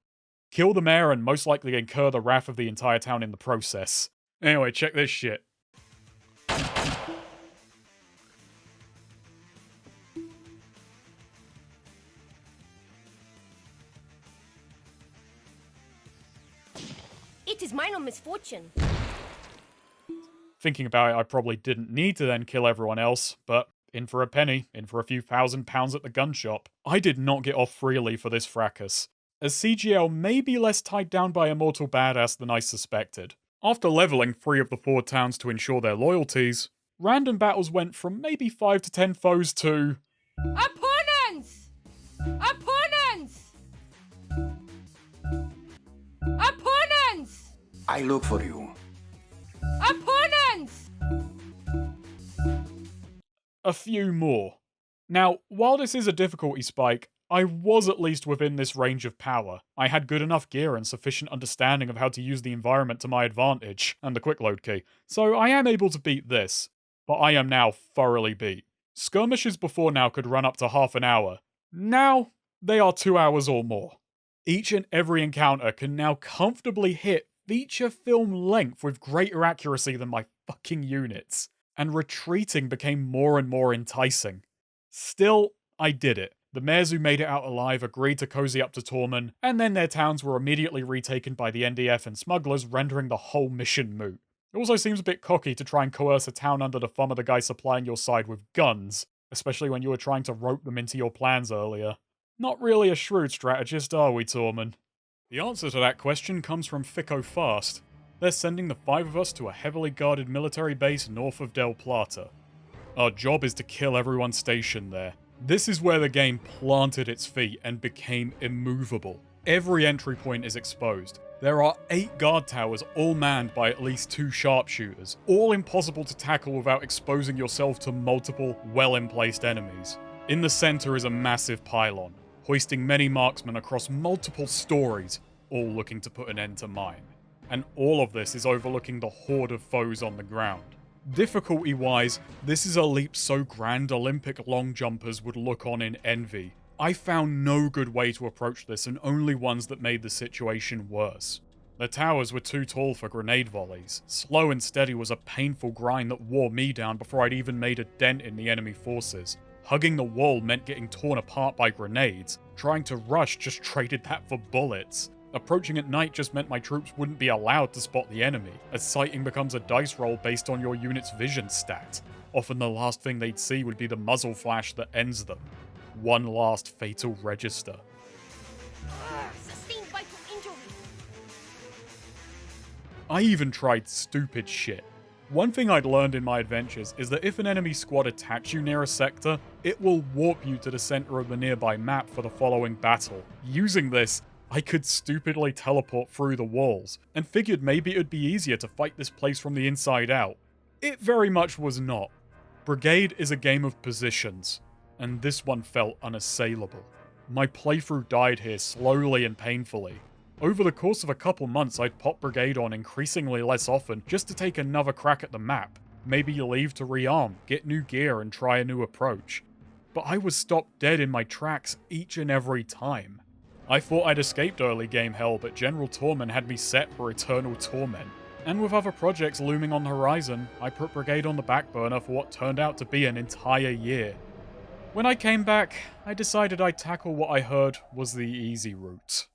Kill the mayor and most likely incur the wrath of the entire town in the process. Anyway, check this shit. It is minor misfortune. Thinking about it, I probably didn't need to then kill everyone else, but in for a penny, in for a few £1,000 at the gun shop. I did not get off freely for this fracas, as CGL may be less tied down by Immortal Badass than I suspected. After leveling 3 of the 4 towns to ensure their loyalties, random battles went from maybe 5 to 10 foes to... Opponents! Opponents! Opponents! I look for you. Opponents! a few more. Now, while this is a difficulty spike, I was at least within this range of power. I had good enough gear and sufficient understanding of how to use the environment to my advantage, and the Quickload key, so I am able to beat this. But I am now thoroughly beat. Skirmishes before now could run up to half an hour. Now, they are 2 hours or more. Each and every encounter can now comfortably hit feature film length with greater accuracy than my fucking units. and retreating became more and more enticing. Still, I did it. The mayors who made it out alive agreed to cozy up to Tormens, and then their towns were immediately retaken by the NDF and smugglers, rendering the whole mission moot. It also seems a bit cocky to try and coerce a town under the thumb of the guy supplying your side with guns, especially when you were trying to rope them into your plans earlier. Not really a shrewd strategist, are we, Tormens? The answer to that question comes from Fico Fast. They're sending the 5 of us to a heavily guarded military base north of Del Plata. Our job is to kill everyone stationed there. This is where the game planted its feet and became immovable. Every entry point is exposed. There are 8 guard towers, all manned by at least 2 sharpshooters, all impossible to tackle without exposing yourself to multiple, well-in-placed enemies. In the center is a massive pylon, hoisting many marksmen across multiple stories, all looking to put an end to mine. And all of this is overlooking the horde of foes on the ground. Difficulty-wise, this is a leap so grand Olympic long jumpers would look on in envy. I found no good way to approach this and only ones that made the situation worse. The towers were too tall for grenade volleys. Slow and steady was a painful grind that wore me down before I'd even made a dent in the enemy forces. Hugging the wall meant getting torn apart by grenades. Trying to rush just traded that for bullets. Approaching at night just meant my troops wouldn't be allowed to spot the enemy, as sighting becomes a dice roll based on your unit's vision stat. Often the last thing they'd see would be the muzzle flash that ends them. One last fatal register. Sustained vital injury. I even tried stupid shit. One thing I'd learned in my adventures is that if an enemy squad attacks you near a sector, it will warp you to the center of the nearby map for the following battle. Using this, I could stupidly teleport through the walls, and figured maybe it'd be easier to fight this place from the inside out. It very much was not. Brigade is a game of positions, and this one felt unassailable. My playthrough died here slowly and painfully. Over the course of a couple months, I'd pop Brigade on increasingly less often just to take another crack at the map, maybe leave to rearm, get new gear, and try a new approach. But I was stopped dead in my tracks each and every time. I thought I'd escaped early game hell, but General Tormens had me set for eternal torment. And with other projects looming on the horizon, I put Brigade on the back burner for what turned out to be an entire year. When I came back, I decided I'd tackle what I heard was the easy route.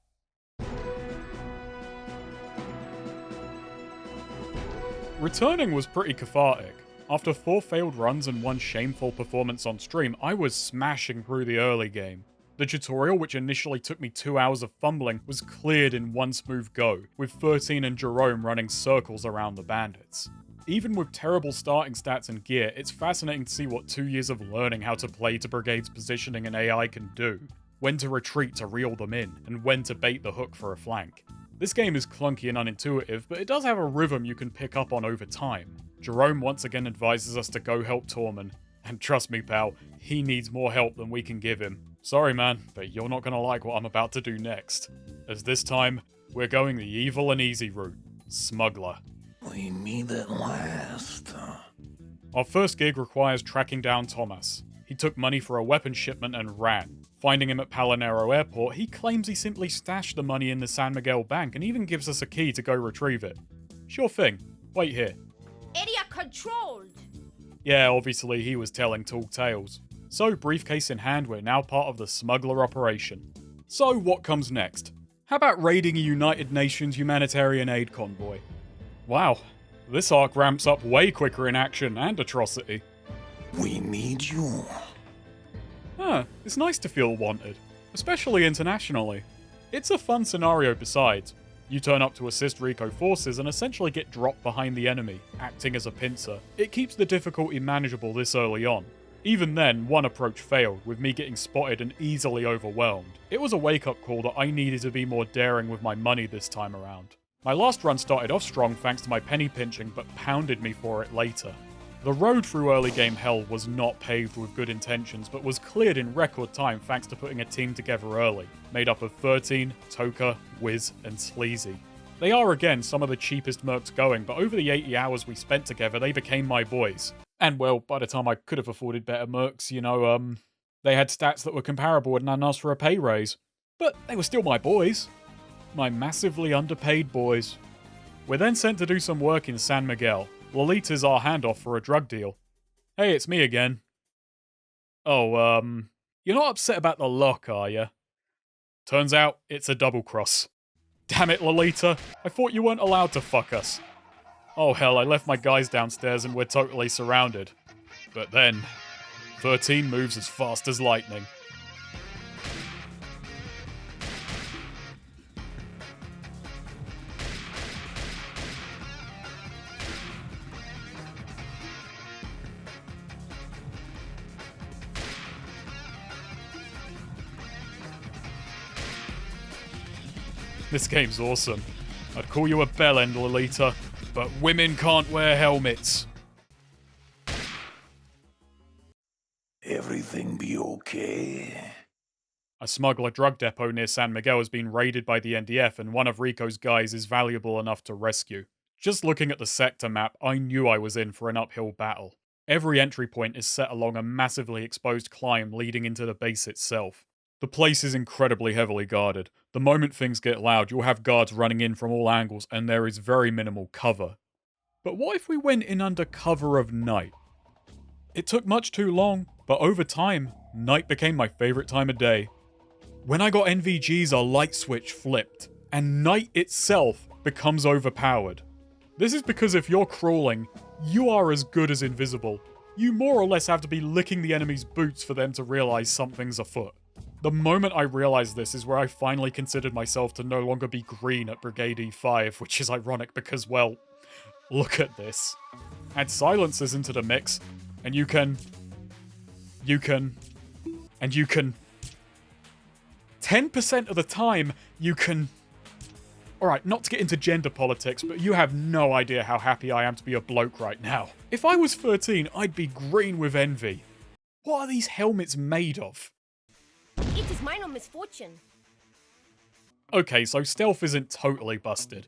Returning was pretty cathartic. After 4 failed runs and 1 shameful performance on stream, I was smashing through the early game. The tutorial, which initially took me 2 hours of fumbling, was cleared in one smooth go, with 13 and Jerome running circles around the bandits. Even with terrible starting stats and gear, it's fascinating to see what 2 years of learning how to play to Brigade's positioning and AI can do. When to retreat to reel them in, and when to bait the hook for a flank. This game is clunky and unintuitive, but it does have a rhythm you can pick up on over time. Jerome once again advises us to go help Tormens, and trust me pal, he needs more help than we can give him. Sorry man, but you're not gonna like what I'm about to do next. As this time, we're going the evil and easy route. Smuggler. We meet at last. Our first gig requires tracking down Thomas. He took money for a weapon shipment and ran. Finding him at Palinero Airport, he claims he simply stashed the money in the San Miguel bank and even gives us a key to go retrieve it. Sure thing. Wait here. Area controlled. Yeah, obviously he was telling tall tales. So, briefcase in hand, we're now part of the smuggler operation. So, what comes next? How about raiding a United Nations humanitarian aid convoy? Wow, this arc ramps up way quicker in action and atrocity. We need you. It's nice to feel wanted, especially internationally. It's a fun scenario besides. You turn up to assist Rico forces and essentially get dropped behind the enemy, acting as a pincer. It keeps the difficulty manageable this early on. Even then, one approach failed, with me getting spotted and easily overwhelmed. It was a wake-up call that I needed to be more daring with my money this time around. My last run started off strong thanks to my penny pinching, but pounded me for it later. The road through early game hell was not paved with good intentions, but was cleared in record time thanks to putting a team together early, made up of 13, Toka, Wiz, and Sleazy. They are again some of the cheapest mercs going, but over the 80 hours we spent together, they became my boys. And well, by the time I could have afforded better mercs, they had stats that were comparable and none asked for a pay raise. But they were still my boys. My massively underpaid boys. We're then sent to do some work in San Miguel, Lolita's our handoff for a drug deal. Hey, it's me again. Oh, you're not upset about the lock, are you? Turns out, it's a double cross. Damn it, Lolita. I thought you weren't allowed to fuck us. Oh hell, I left my guys downstairs and we're totally surrounded. But then, 13 moves as fast as lightning. This game's awesome. I'd call you a bellend, Lolita, but women can't wear helmets. Everything be okay? A smuggler drug depot near San Miguel has been raided by the NDF, and one of Rico's guys is valuable enough to rescue. Just looking at the sector map, I knew I was in for an uphill battle. Every entry point is set along a massively exposed climb leading into the base itself. The place is incredibly heavily guarded. The moment things get loud, you'll have guards running in from all angles, and there is very minimal cover. But what if we went in under cover of night? It took much too long, but over time, night became my favorite time of day. When I got NVGs, a light switch flipped, and night itself becomes overpowered. This is because if you're crawling, you are as good as invisible. You more or less have to be licking the enemy's boots for them to realize something's afoot. The moment I realized this is where I finally considered myself to no longer be green at Brigade E5, which is ironic because, well, look at this. Add silencers into the mix, and you can... 10% of the time, you can... Alright, not to get into gender politics, but you have no idea how happy I am to be a bloke right now. If I was 13, I'd be green with envy. What are these helmets made of? It is minor misfortune. Okay, so stealth isn't totally busted.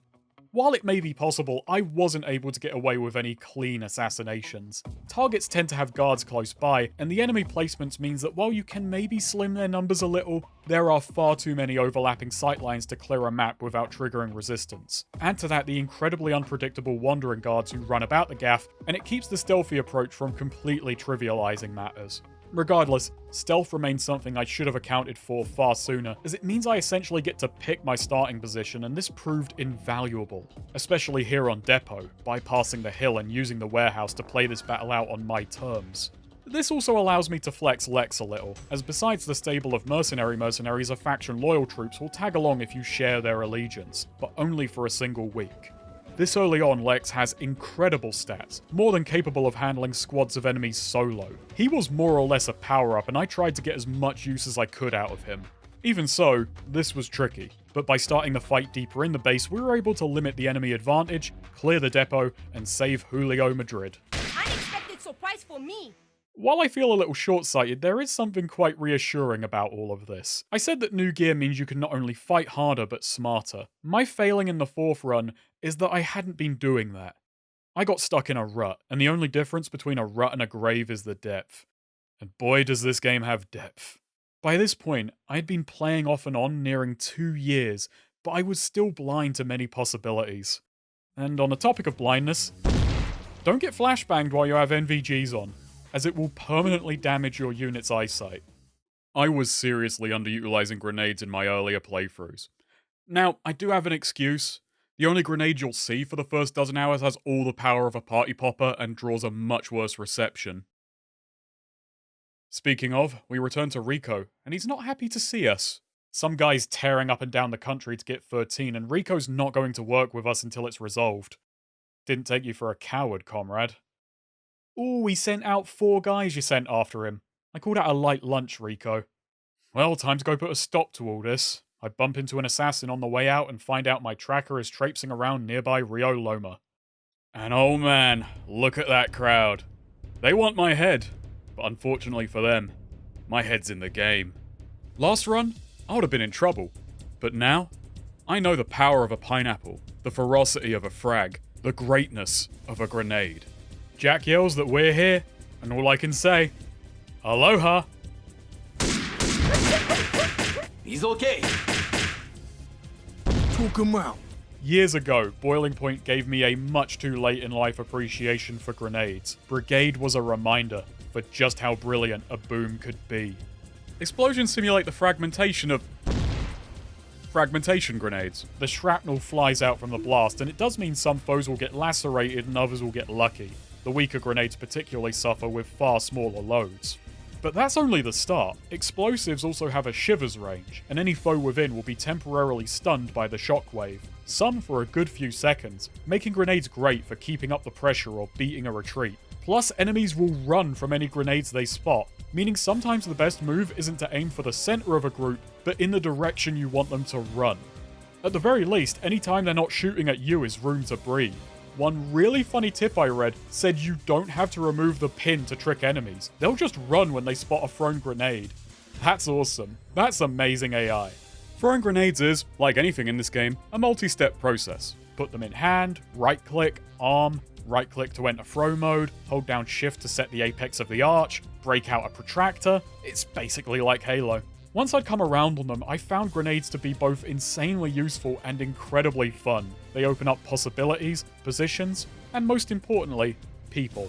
While it may be possible, I wasn't able to get away with any clean assassinations. Targets tend to have guards close by, and the enemy placements means that while you can maybe slim their numbers a little, there are far too many overlapping sightlines to clear a map without triggering resistance. Add to that the incredibly unpredictable wandering guards who run about the gaff, and it keeps the stealthy approach from completely trivializing matters. Regardless, stealth remains something I should have accounted for far sooner, as it means I essentially get to pick my starting position, and this proved invaluable. Especially here on Depot, bypassing the hill and using the warehouse to play this battle out on my terms. This also allows me to flex Lex a little, as besides the stable of mercenaries, a faction loyal troops will tag along if you share their allegiance, but only for a single week. This early on, Lex has incredible stats, more than capable of handling squads of enemies solo. He was more or less a power-up, and I tried to get as much use as I could out of him. Even so, this was tricky, but by starting the fight deeper in the base, we were able to limit the enemy advantage, clear the depot, and save Julio Madrid. Unexpected surprise for me. While I feel a little short-sighted, there is something quite reassuring about all of this. I said that new gear means you can not only fight harder, but smarter. My failing in the 4th run is that I hadn't been doing that. I got stuck in a rut, and the only difference between a rut and a grave is the depth. And boy does this game have depth. By this point, I had been playing off and on nearing 2 years, but I was still blind to many possibilities. And on the topic of blindness, don't get flashbanged while you have NVGs on, as it will permanently damage your unit's eyesight. I was seriously underutilizing grenades in my earlier playthroughs. Now, I do have an excuse. The only grenade you'll see for the first dozen hours has all the power of a party popper and draws a much worse reception. Speaking of, we return to Rico, and he's not happy to see us. Some guy's tearing up and down the country to get 13, and Rico's not going to work with us until it's resolved. Didn't take you for a coward, comrade. Ooh, he sent out 4 guys you sent after him. I called that a light lunch, Rico. Well, time to go put a stop to all this. I bump into an assassin on the way out and find out my tracker is traipsing around nearby Rio Loma. And oh man, look at that crowd. They want my head, but unfortunately for them, my head's in the game. Last run, I would have been in trouble. But now, I know the power of a pineapple, the ferocity of a frag, the greatness of a grenade. Jack yells that we're here, and all I can say, aloha! He's okay. Took him out. Years ago, Boiling Point gave me a much too late in life appreciation for grenades. Brigade was a reminder for just how brilliant a boom could be. Explosions simulate the fragmentation grenades. The shrapnel flies out from the blast, and it does mean some foes will get lacerated and others will get lucky. The weaker grenades particularly suffer with far smaller loads. But that's only the start. Explosives also have a shivers range, and any foe within will be temporarily stunned by the shockwave, some for a good few seconds, making grenades great for keeping up the pressure or beating a retreat. Plus, enemies will run from any grenades they spot, meaning sometimes the best move isn't to aim for the center of a group, but in the direction you want them to run. At the very least, any time they're not shooting at you is room to breathe. One really funny tip I read said you don't have to remove the pin to trick enemies. They'll just run when they spot a thrown grenade. That's awesome. That's amazing AI. Throwing grenades is, like anything in this game, a multi-step process. Put them in hand, right-click, arm, right-click to enter throw mode, hold down shift to set the apex of the arch, break out a protractor. It's basically like Halo. Once I'd come around on them, I found grenades to be both insanely useful and incredibly fun. They open up possibilities, positions, and most importantly, people.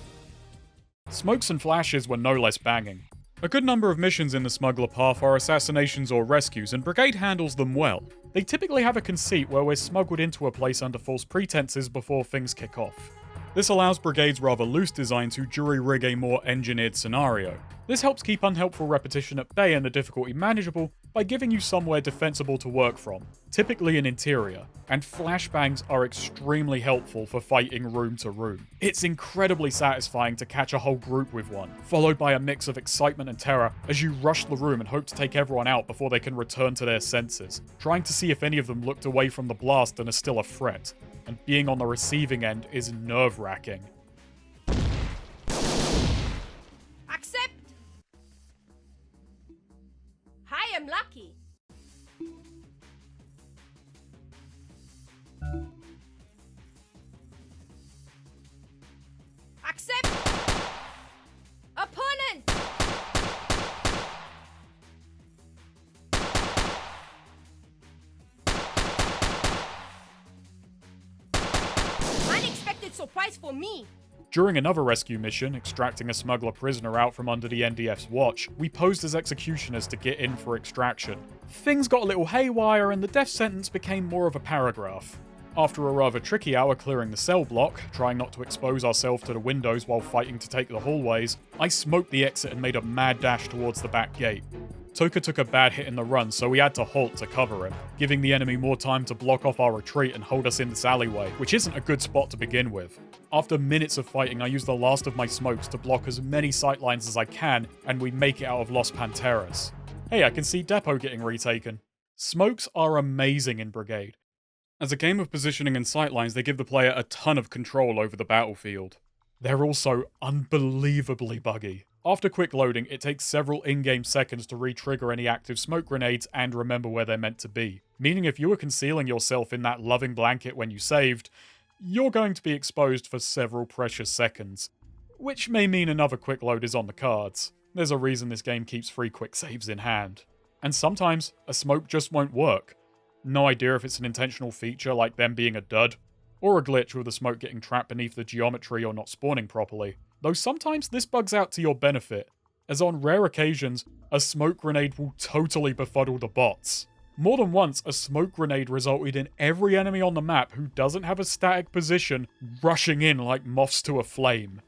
Smokes and flashes were no less banging. A good number of missions in the smuggler path are assassinations or rescues, and Brigade handles them well. They typically have a conceit where we're smuggled into a place under false pretenses before things kick off. This allows Brigade's rather loose design to jury-rig a more engineered scenario. This helps keep unhelpful repetition at bay and the difficulty manageable by giving you somewhere defensible to work from, typically an interior, and flashbangs are extremely helpful for fighting room to room. It's incredibly satisfying to catch a whole group with one, followed by a mix of excitement and terror as you rush the room and hope to take everyone out before they can return to their senses, trying to see if any of them looked away from the blast and are still a threat. And being on the receiving end is nerve-wracking. Accept! I am lucky. Accept! Opponent! Unexpected surprise for me. During another rescue mission, extracting a smuggler prisoner out from under the NDF's watch, we posed as executioners to get in for extraction. Things got a little haywire and the death sentence became more of a paragraph. After a rather tricky hour clearing the cell block, trying not to expose ourselves to the windows while fighting to take the hallways, I smoked the exit and made a mad dash towards the back gate. Toka took a bad hit in the run, so we had to halt to cover him, giving the enemy more time to block off our retreat and hold us in this alleyway, which isn't a good spot to begin with. After minutes of fighting, I used the last of my smokes to block as many sightlines as I can, and we make it out of Los Panteras. Hey, I can see Depot getting retaken. Smokes are amazing in Brigade. As a game of positioning and sightlines, they give the player a ton of control over the battlefield. They're also unbelievably buggy. After quick loading, it takes several in-game seconds to re-trigger any active smoke grenades and remember where they're meant to be. Meaning if you were concealing yourself in that loving blanket when you saved, you're going to be exposed for several precious seconds. Which may mean another quick load is on the cards. There's a reason this game keeps free quick saves in hand. And sometimes, a smoke just won't work. No idea if it's an intentional feature like them being a dud, or a glitch with the smoke getting trapped beneath the geometry or not spawning properly. Though sometimes this bugs out to your benefit, as on rare occasions, a smoke grenade will totally befuddle the bots. More than once, a smoke grenade resulted in every enemy on the map who doesn't have a static position rushing in like moths to a flame.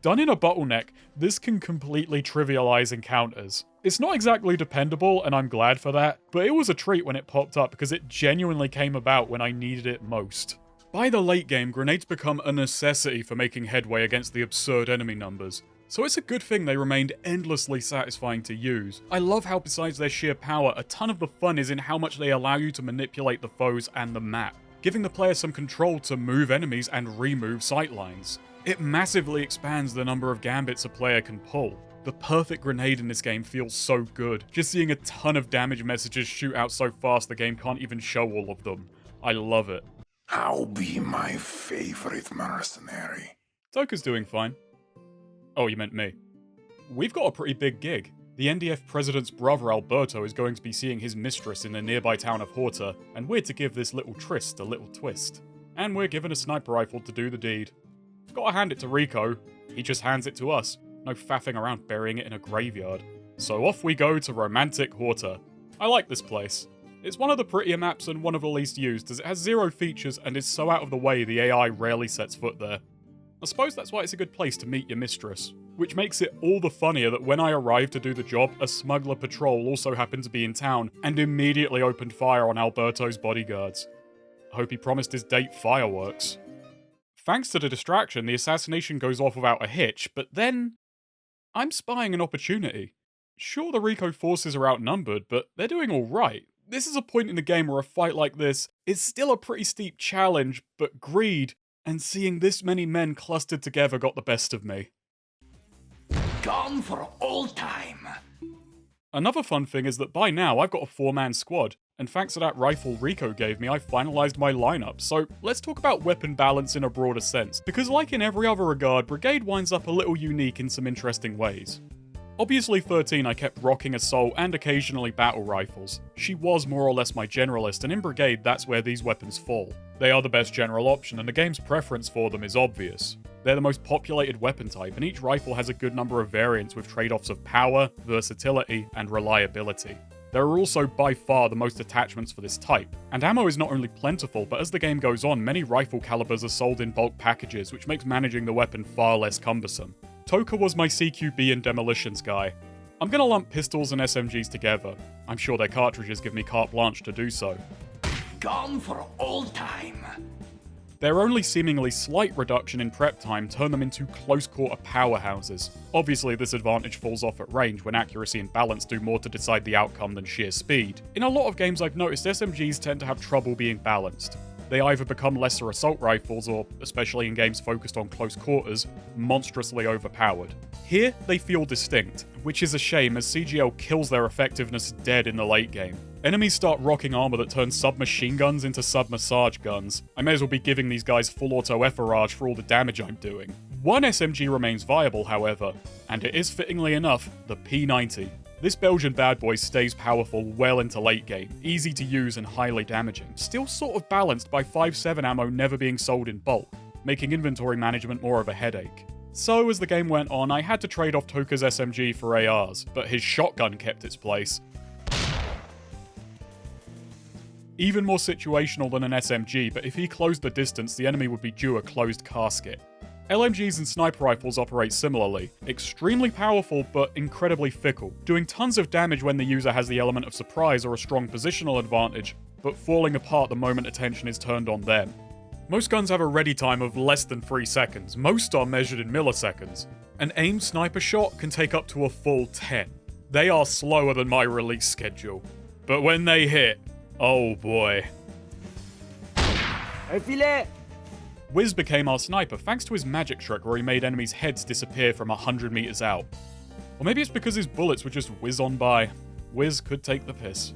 Done in a bottleneck, this can completely trivialize encounters. It's not exactly dependable, and I'm glad for that, but it was a treat when it popped up because it genuinely came about when I needed it most. By the late game, grenades become a necessity for making headway against the absurd enemy numbers, so it's a good thing they remained endlessly satisfying to use. I love how besides their sheer power, a ton of the fun is in how much they allow you to manipulate the foes and the map, giving the player some control to move enemies and remove sightlines. It massively expands the number of gambits a player can pull. The perfect grenade in this game feels so good. Just seeing a ton of damage messages shoot out so fast the game can't even show all of them. I love it. I'll be my favorite mercenary. Toka's doing fine. Oh, you meant me. We've got a pretty big gig. The NDF president's brother Alberto is going to be seeing his mistress in the nearby town of Horta, and we're to give this little tryst a little twist. And we're given a sniper rifle to do the deed. Gotta hand it to Rico. He just hands it to us. No faffing around burying it in a graveyard. So off we go to romantic Horta. I like this place. It's one of the prettier maps and one of the least used, as it has 0 features and is so out of the way the AI rarely sets foot there. I suppose that's why it's a good place to meet your mistress. Which makes it all the funnier that when I arrived to do the job, a smuggler patrol also happened to be in town and immediately opened fire on Alberto's bodyguards. I hope he promised his date fireworks. Thanks to the distraction, the assassination goes off without a hitch, but then I'm spying an opportunity. Sure, the Rico forces are outnumbered, but they're doing alright. This is a point in the game where a fight like this is still a pretty steep challenge, but greed and seeing this many men clustered together got the best of me. Gone for all time. Another fun thing is that by now I've got a 4-man squad, and thanks to that rifle Rico gave me, I finalised my lineup. So let's talk about weapon balance in a broader sense, because like in every other regard, Brigade winds up a little unique in some interesting ways. Obviously 13 I kept rocking assault and occasionally battle rifles. She was more or less my generalist, and in Brigade that's where these weapons fall. They are the best general option, and the game's preference for them is obvious. They're the most populated weapon type, and each rifle has a good number of variants with trade-offs of power, versatility, and reliability. There are also by far the most attachments for this type, and ammo is not only plentiful, but as the game goes on, many rifle calibers are sold in bulk packages, which makes managing the weapon far less cumbersome. Toka was my CQB and demolitions guy. I'm gonna lump pistols and SMGs together. I'm sure their cartridges give me carte blanche to do so. Gone for all time. Their only seemingly slight reduction in prep time turned them into close-quarter powerhouses. Obviously, this advantage falls off at range when accuracy and balance do more to decide the outcome than sheer speed. In a lot of games I've noticed SMGs tend to have trouble being balanced. They either become lesser assault rifles or, especially in games focused on close quarters, monstrously overpowered. Here, they feel distinct, which is a shame as CGL kills their effectiveness dead in the late game. Enemies start rocking armor that turns submachine guns into sub-massage guns. I may as well be giving these guys full auto effarage for all the damage I'm doing. One SMG remains viable, however, and it is fittingly enough, the P90. This Belgian bad boy stays powerful well into late game, easy to use and highly damaging, still sort of balanced by 5.7 ammo never being sold in bulk, making inventory management more of a headache. So as the game went on, I had to trade off Toka's SMG for ARs, but his shotgun kept its place. Even more situational than an SMG, but if he closed the distance, the enemy would be due a closed casket. LMGs and sniper rifles operate similarly, extremely powerful but incredibly fickle, doing tons of damage when the user has the element of surprise or a strong positional advantage, but falling apart the moment attention is turned on them. Most guns have a ready time of less than 3 seconds, most are measured in milliseconds. An aimed sniper shot can take up to a full 10. They are slower than my release schedule, but when they hit, oh boy. Un filet! Wiz became our sniper thanks to his magic trick where he made enemies' heads disappear from 100 meters out. Or maybe it's because his bullets would just whiz on by. Wiz could take the piss.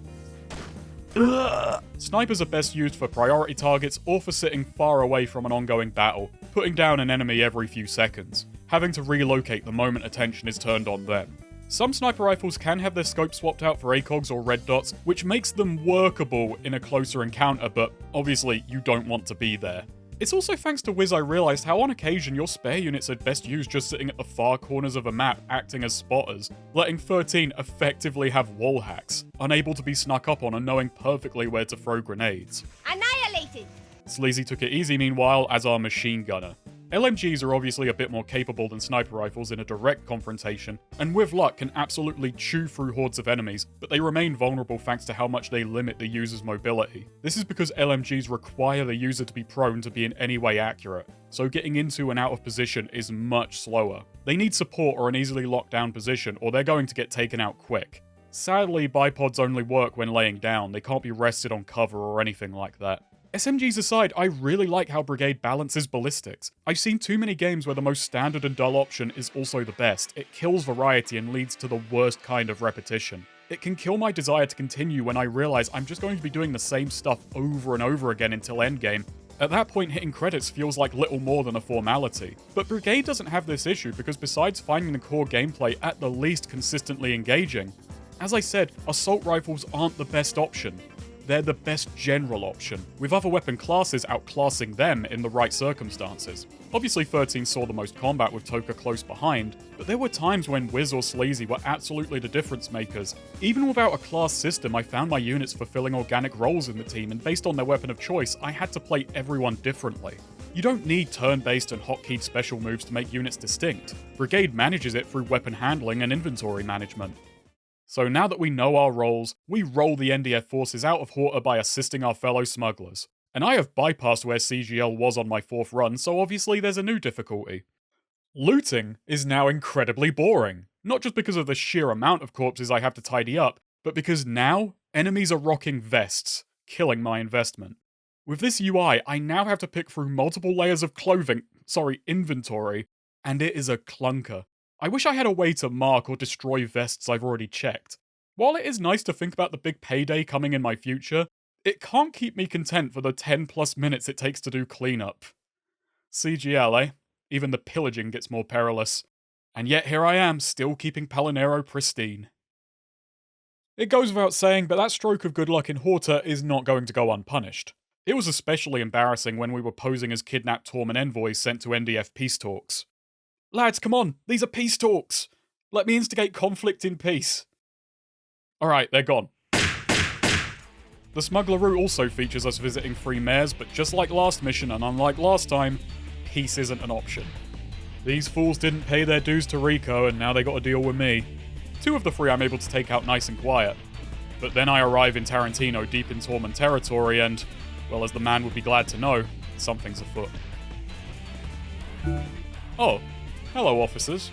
Snipers are best used for priority targets or for sitting far away from an ongoing battle, putting down an enemy every few seconds, having to relocate the moment attention is turned on them. Some sniper rifles can have their scope swapped out for ACOGs or red dots, which makes them workable in a closer encounter, but obviously you don't want to be there. It's also thanks to Wiz I realised how on occasion your spare units are best used just sitting at the far corners of a map acting as spotters, letting 13 effectively have wall hacks, unable to be snuck up on and knowing perfectly where to throw grenades. Annihilated! Sleazy took it easy meanwhile as our machine gunner. LMGs are obviously a bit more capable than sniper rifles in a direct confrontation, and with luck can absolutely chew through hordes of enemies, but they remain vulnerable thanks to how much they limit the user's mobility. This is because LMGs require the user to be prone to be in any way accurate, so getting into and out of position is much slower. They need support or an easily locked down position, or they're going to get taken out quick. Sadly, bipods only work when laying down, they can't be rested on cover or anything like that. SMGs aside, I really like how Brigade balances ballistics. I've seen too many games where the most standard and dull option is also the best. It kills variety and leads to the worst kind of repetition. It can kill my desire to continue when I realise I'm just going to be doing the same stuff over and over again until endgame, At that point, hitting credits feels like little more than a formality. But Brigade doesn't have this issue because besides finding the core gameplay at the least consistently engaging, as I said, assault rifles aren't the best option. They're the best general option, with other weapon classes outclassing them in the right circumstances. Obviously 13 saw the most combat with Toka close behind, but there were times when Wiz or Sleazy were absolutely the difference makers. Even without a class system, I found my units fulfilling organic roles in the team, and based on their weapon of choice, I had to play everyone differently. You don't need turn-based and hotkeyed special moves to make units distinct. Brigade manages it through weapon handling and inventory management. So now that we know our roles, we roll the NDF forces out of Horta by assisting our fellow smugglers. And I have bypassed where CGL was on my 4th run, so obviously there's a new difficulty. Looting is now incredibly boring. Not just because of the sheer amount of corpses I have to tidy up, but because now, enemies are rocking vests, killing my investment. With this UI, I now have to pick through multiple layers of inventory, and it is a clunker. I wish I had a way to mark or destroy vests I've already checked. While it is nice to think about the big payday coming in my future, it can't keep me content for the 10+ minutes it takes to do cleanup. CGL, eh? Even the pillaging gets more perilous. And yet here I am, still keeping Palinero pristine. It goes without saying, but that stroke of good luck in Horta is not going to go unpunished. It was especially embarrassing when we were posing as kidnapped Tormen envoys sent to NDF peace talks. Lads, come on, these are peace talks. Let me instigate conflict in peace. Alright, they're gone. The smuggler route also features us visiting 3 mayors, but just like last mission and unlike last time, peace isn't an option. These fools didn't pay their dues to Rico and now they gotta deal with me. 2 of the 3 I'm able to take out nice and quiet. But then I arrive in Tarantino deep in Tormen territory and, well, as the man would be glad to know, something's afoot. Oh. Hello, officers.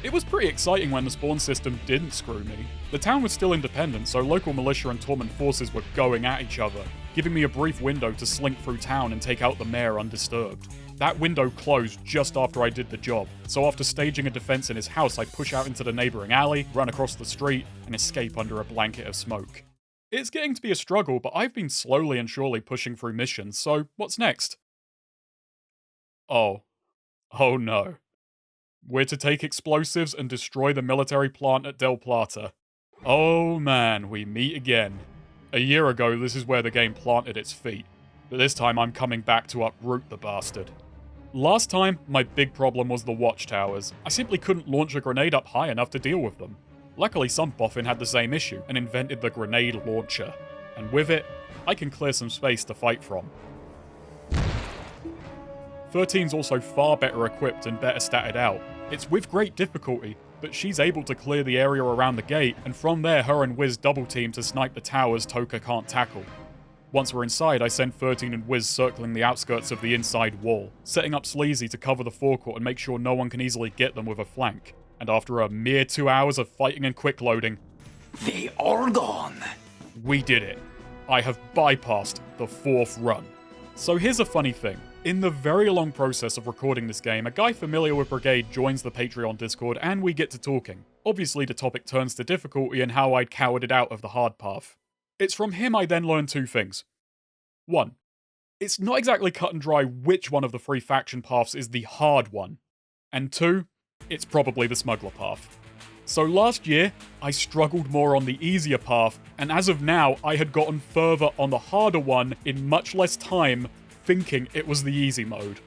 It was pretty exciting when the spawn system didn't screw me. The town was still independent, so local militia and Tormen forces were going at each other, giving me a brief window to slink through town and take out the mayor undisturbed. That window closed just after I did the job, so after staging a defense in his house, I push out into the neighboring alley, run across the street, and escape under a blanket of smoke. It's getting to be a struggle, but I've been slowly and surely pushing through missions, so what's next? Oh no. We're to take explosives and destroy the military plant at Del Plata. Oh man, we meet again. A year ago, this is where the game planted its feet, but this time I'm coming back to uproot the bastard. Last time, my big problem was the watchtowers. I simply couldn't launch a grenade up high enough to deal with them. Luckily, some boffin had the same issue and invented the grenade launcher, and with it, I can clear some space to fight from. 13's also far better equipped and better statted out. It's with great difficulty, but she's able to clear the area around the gate, and from there her and Wiz double team to snipe the towers Toka can't tackle. Once we're inside, I send 13 and Wiz circling the outskirts of the inside wall, setting up Sleazy to cover the forecourt and make sure no one can easily get them with a flank. And after a mere 2 hours of fighting and quick loading, They are gone. we did it. I have bypassed the 4th run. So here's a funny thing. In the very long process of recording this game, a guy familiar with Brigade joins the Patreon Discord and we get to talking. Obviously the topic turns to difficulty and how I'd cowered it out of the hard path. It's from him I then learned 2 things. 1. It's not exactly cut and dry which one of the 3 faction paths is the hard one. And 2. It's probably the smuggler path. So last year, I struggled more on the easier path, and as of now, I had gotten further on the harder one in much less time, thinking it was the easy mode.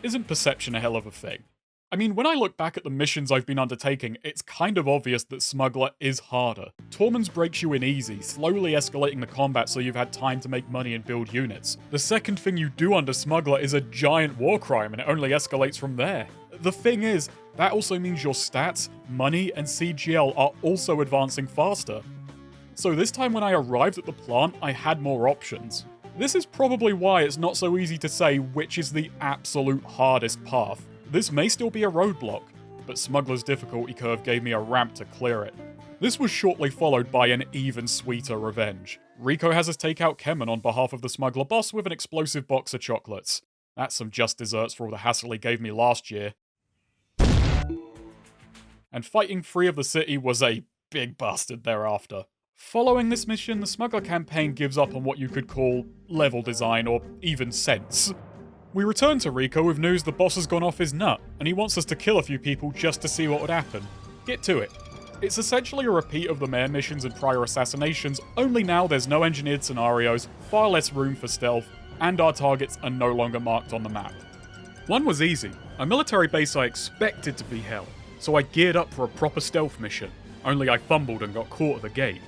Isn't perception a hell of a thing? I mean, when I look back at the missions I've been undertaking, it's kind of obvious that Smuggler is harder. Tormens breaks you in easy, slowly escalating the combat so you've had time to make money and build units. The second thing you do under Smuggler is a giant war crime, and it only escalates from there. The thing is, that also means your stats, money, and CGL are also advancing faster. So this time when I arrived at the plant, I had more options. This is probably why it's not so easy to say which is the absolute hardest path. This may still be a roadblock, but Smuggler's difficulty curve gave me a ramp to clear it. This was shortly followed by an even sweeter revenge. Rico has us take out Kemen on behalf of the Smuggler boss with an explosive box of chocolates. That's some just desserts for all the hassle he gave me last year. And fighting free of the city was a big bastard thereafter. Following this mission, the smuggler campaign gives up on what you could call level design or even sense. We return to Rico with news the boss has gone off his nut, and he wants us to kill a few people just to see what would happen. Get to it. It's essentially a repeat of the mayor missions and prior assassinations, only now there's no engineered scenarios, far less room for stealth, and our targets are no longer marked on the map. One was easy, a military base I expected to be hell, so I geared up for a proper stealth mission, only I fumbled and got caught at the gate.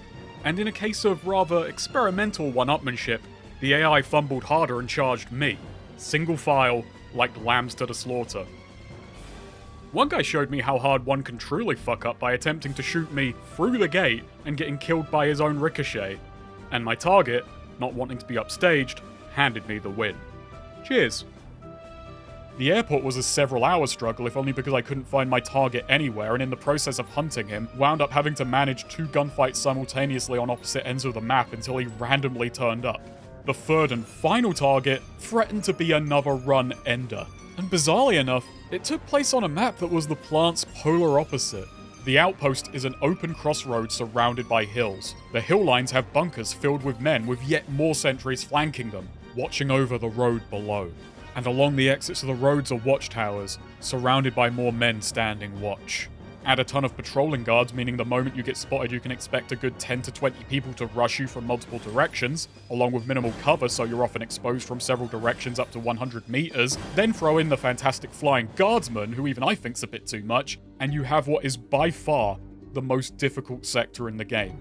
And in a case of rather experimental one-upmanship, the AI fumbled harder and charged me, single file, like lambs to the slaughter. One guy showed me how hard one can truly fuck up by attempting to shoot me through the gate and getting killed by his own ricochet, and my target, not wanting to be upstaged, handed me the win. Cheers. The airport was a several-hour struggle, if only because I couldn't find my target anywhere, and in the process of hunting him, wound up having to manage 2 gunfights simultaneously on opposite ends of the map until he randomly turned up. The third and final target threatened to be another run ender, and bizarrely enough, it took place on a map that was the plant's polar opposite. The outpost is an open crossroad surrounded by hills. The hill lines have bunkers filled with men with yet more sentries flanking them, watching over the road below. And along the exits of the roads are watchtowers, surrounded by more men standing watch. Add a ton of patrolling guards, meaning the moment you get spotted you can expect a good 10 to 20 people to rush you from multiple directions, along with minimal cover so you're often exposed from several directions up to 100 meters, then throw in the fantastic flying guardsmen, who even I think's a bit too much, and you have what is by far the most difficult sector in the game.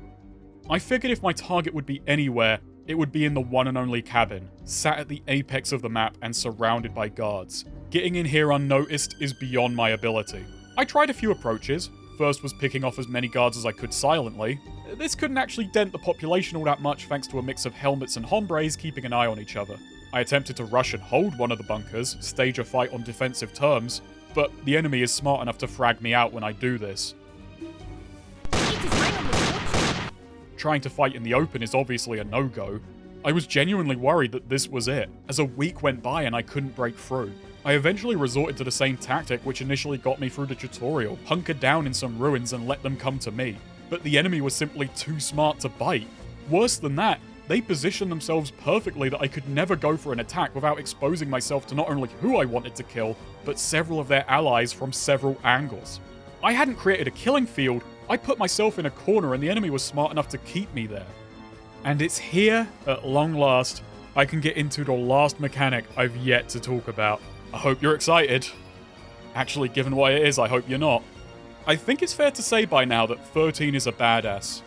I figured if my target would be anywhere, it would be in the one and only cabin, sat at the apex of the map and surrounded by guards. Getting in here unnoticed is beyond my ability. I tried a few approaches. First was picking off as many guards as I could silently. This couldn't actually dent the population all that much thanks to a mix of helmets and hombres keeping an eye on each other. I attempted to rush and hold one of the bunkers, stage a fight on defensive terms, but the enemy is smart enough to frag me out when I do this. Trying to fight in the open is obviously a no-go. I was genuinely worried that this was it, as a week went by and I couldn't break through. I eventually resorted to the same tactic which initially got me through the tutorial, hunkered down in some ruins and let them come to me. But the enemy was simply too smart to bite. Worse than that, they positioned themselves perfectly that I could never go for an attack without exposing myself to not only who I wanted to kill, but several of their allies from several angles. I hadn't created a killing field, I put myself in a corner and the enemy was smart enough to keep me there. And it's here, at long last, I can get into the last mechanic I've yet to talk about. I hope you're excited. Actually, given what it is, I hope you're not. I think it's fair to say by now that 13 is a badass.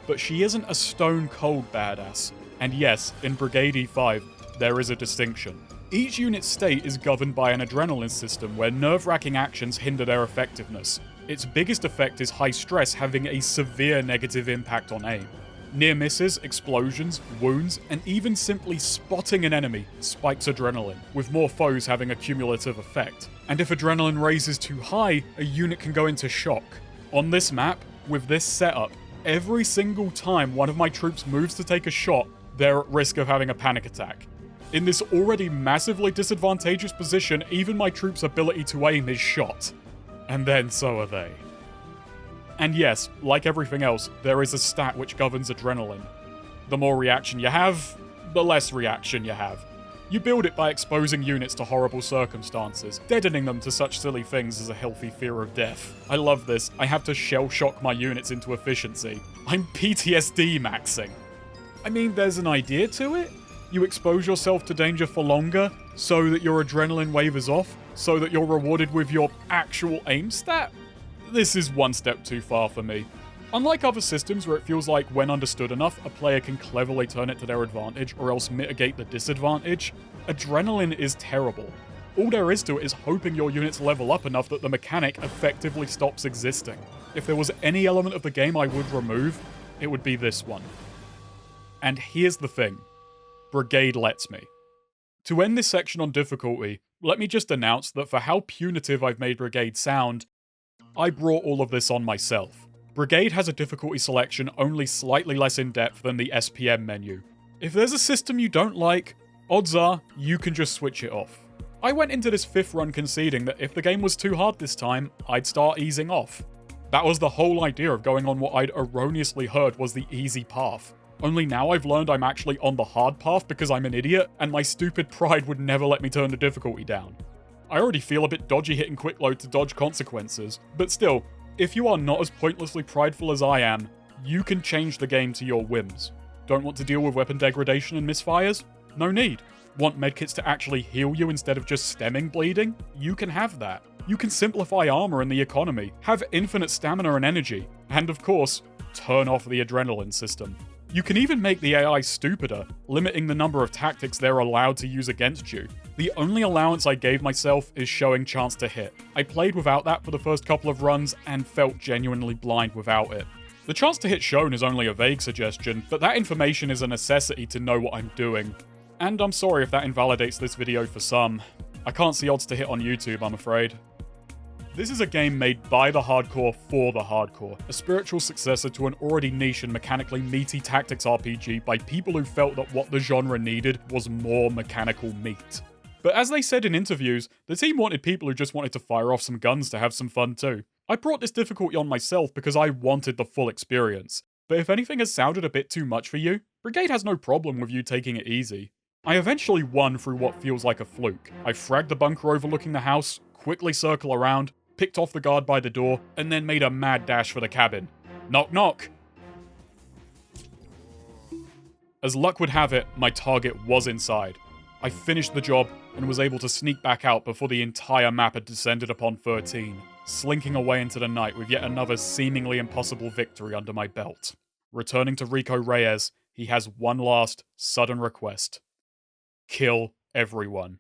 But she isn't a stone-cold badass. And yes, in Brigade E5, there is a distinction. Each unit's state is governed by an adrenaline system where nerve-wracking actions hinder their effectiveness. Its biggest effect is high stress having a severe negative impact on aim. Near misses, explosions, wounds, and even simply spotting an enemy spikes adrenaline, with more foes having a cumulative effect. And if adrenaline raises too high, a unit can go into shock. On this map, with this setup, every single time one of my troops moves to take a shot, they're at risk of having a panic attack. In this already massively disadvantageous position, even my troops' ability to aim is shot. And then so are they. And yes, like everything else, there is a stat which governs adrenaline. The more reaction you have, the less reaction you have. You build it by exposing units to horrible circumstances, deadening them to such silly things as a healthy fear of death. I love this. I have to shell shock my units into efficiency. I'm PTSD maxing. I mean, there's an idea to it. You expose yourself to danger for longer, so that your adrenaline wavers off, so that you're rewarded with your actual aim stat. This is one step too far for me. Unlike other systems where it feels like when understood enough, a player can cleverly turn it to their advantage or else mitigate the disadvantage, adrenaline is terrible. All there is to it is hoping your units level up enough that the mechanic effectively stops existing. If there was any element of the game I would remove, it would be this one. And here's the thing. Brigade lets me. To end this section on difficulty, let me just announce that for how punitive I've made Brigade sound, I brought all of this on myself. Brigade has a difficulty selection only slightly less in-depth than the SPM menu. If there's a system you don't like, odds are you can just switch it off. I went into this 5th run conceding that if the game was too hard this time, I'd start easing off. That was the whole idea of going on what I'd erroneously heard was the easy path. Only now I've learned I'm actually on the hard path because I'm an idiot, and my stupid pride would never let me turn the difficulty down. I already feel a bit dodgy hitting Quickload to dodge consequences, but still, if you are not as pointlessly prideful as I am, you can change the game to your whims. Don't want to deal with weapon degradation and misfires? No need. Want medkits to actually heal you instead of just stemming bleeding? You can have that. You can simplify armor and the economy, have infinite stamina and energy, and of course, turn off the adrenaline system. You can even make the AI stupider, limiting the number of tactics they're allowed to use against you. The only allowance I gave myself is showing chance to hit. I played without that for the first couple of runs and felt genuinely blind without it. The chance to hit shown is only a vague suggestion, but that information is a necessity to know what I'm doing. And I'm sorry if that invalidates this video for some. I can't see odds to hit on YouTube, I'm afraid. This is a game made by the hardcore for the hardcore, a spiritual successor to an already niche and mechanically meaty tactics RPG by people who felt that what the genre needed was more mechanical meat. But as they said in interviews, the team wanted people who just wanted to fire off some guns to have some fun too. I brought this difficulty on myself because I wanted the full experience. But if anything has sounded a bit too much for you, Brigade has no problem with you taking it easy. I eventually won through what feels like a fluke. I fragged the bunker overlooking the house, quickly circle around, picked off the guard by the door, and then made a mad dash for the cabin. Knock knock! As luck would have it, my target was inside. I finished the job and was able to sneak back out before the entire map had descended upon 13, slinking away into the night with yet another seemingly impossible victory under my belt. Returning to Rico Reyes, he has one last, sudden request. Kill everyone.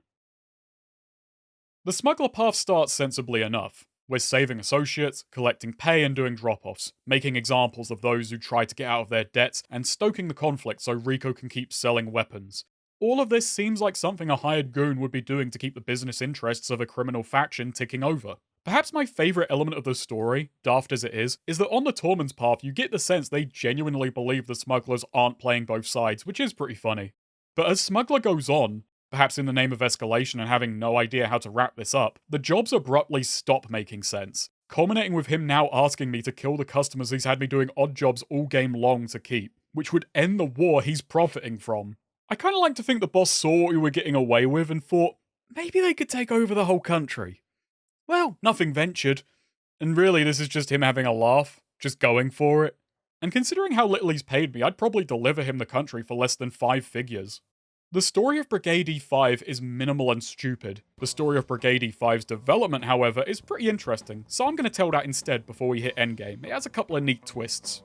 The smuggler path starts sensibly enough. We're saving associates, collecting pay and doing drop-offs, making examples of those who try to get out of their debts, and stoking the conflict so Rico can keep selling weapons. All of this seems like something a hired goon would be doing to keep the business interests of a criminal faction ticking over. Perhaps my favourite element of the story, daft as it is that on the Tormens path you get the sense they genuinely believe the smugglers aren't playing both sides, which is pretty funny. But as Smuggler goes on, perhaps in the name of escalation and having no idea how to wrap this up, the jobs abruptly stop making sense, culminating with him now asking me to kill the customers he's had me doing odd jobs all game long to keep, which would end the war he's profiting from. I kinda like to think the boss saw what we were getting away with and thought, maybe they could take over the whole country. Well, nothing ventured, and really this is just him having a laugh, just going for it. And considering how little he's paid me, I'd probably deliver him the country for less than 5 figures. The story of Brigade E5 is minimal and stupid. The story of Brigade E5's development, however, is pretty interesting, so I'm going to tell that instead before we hit endgame. It has a couple of neat twists.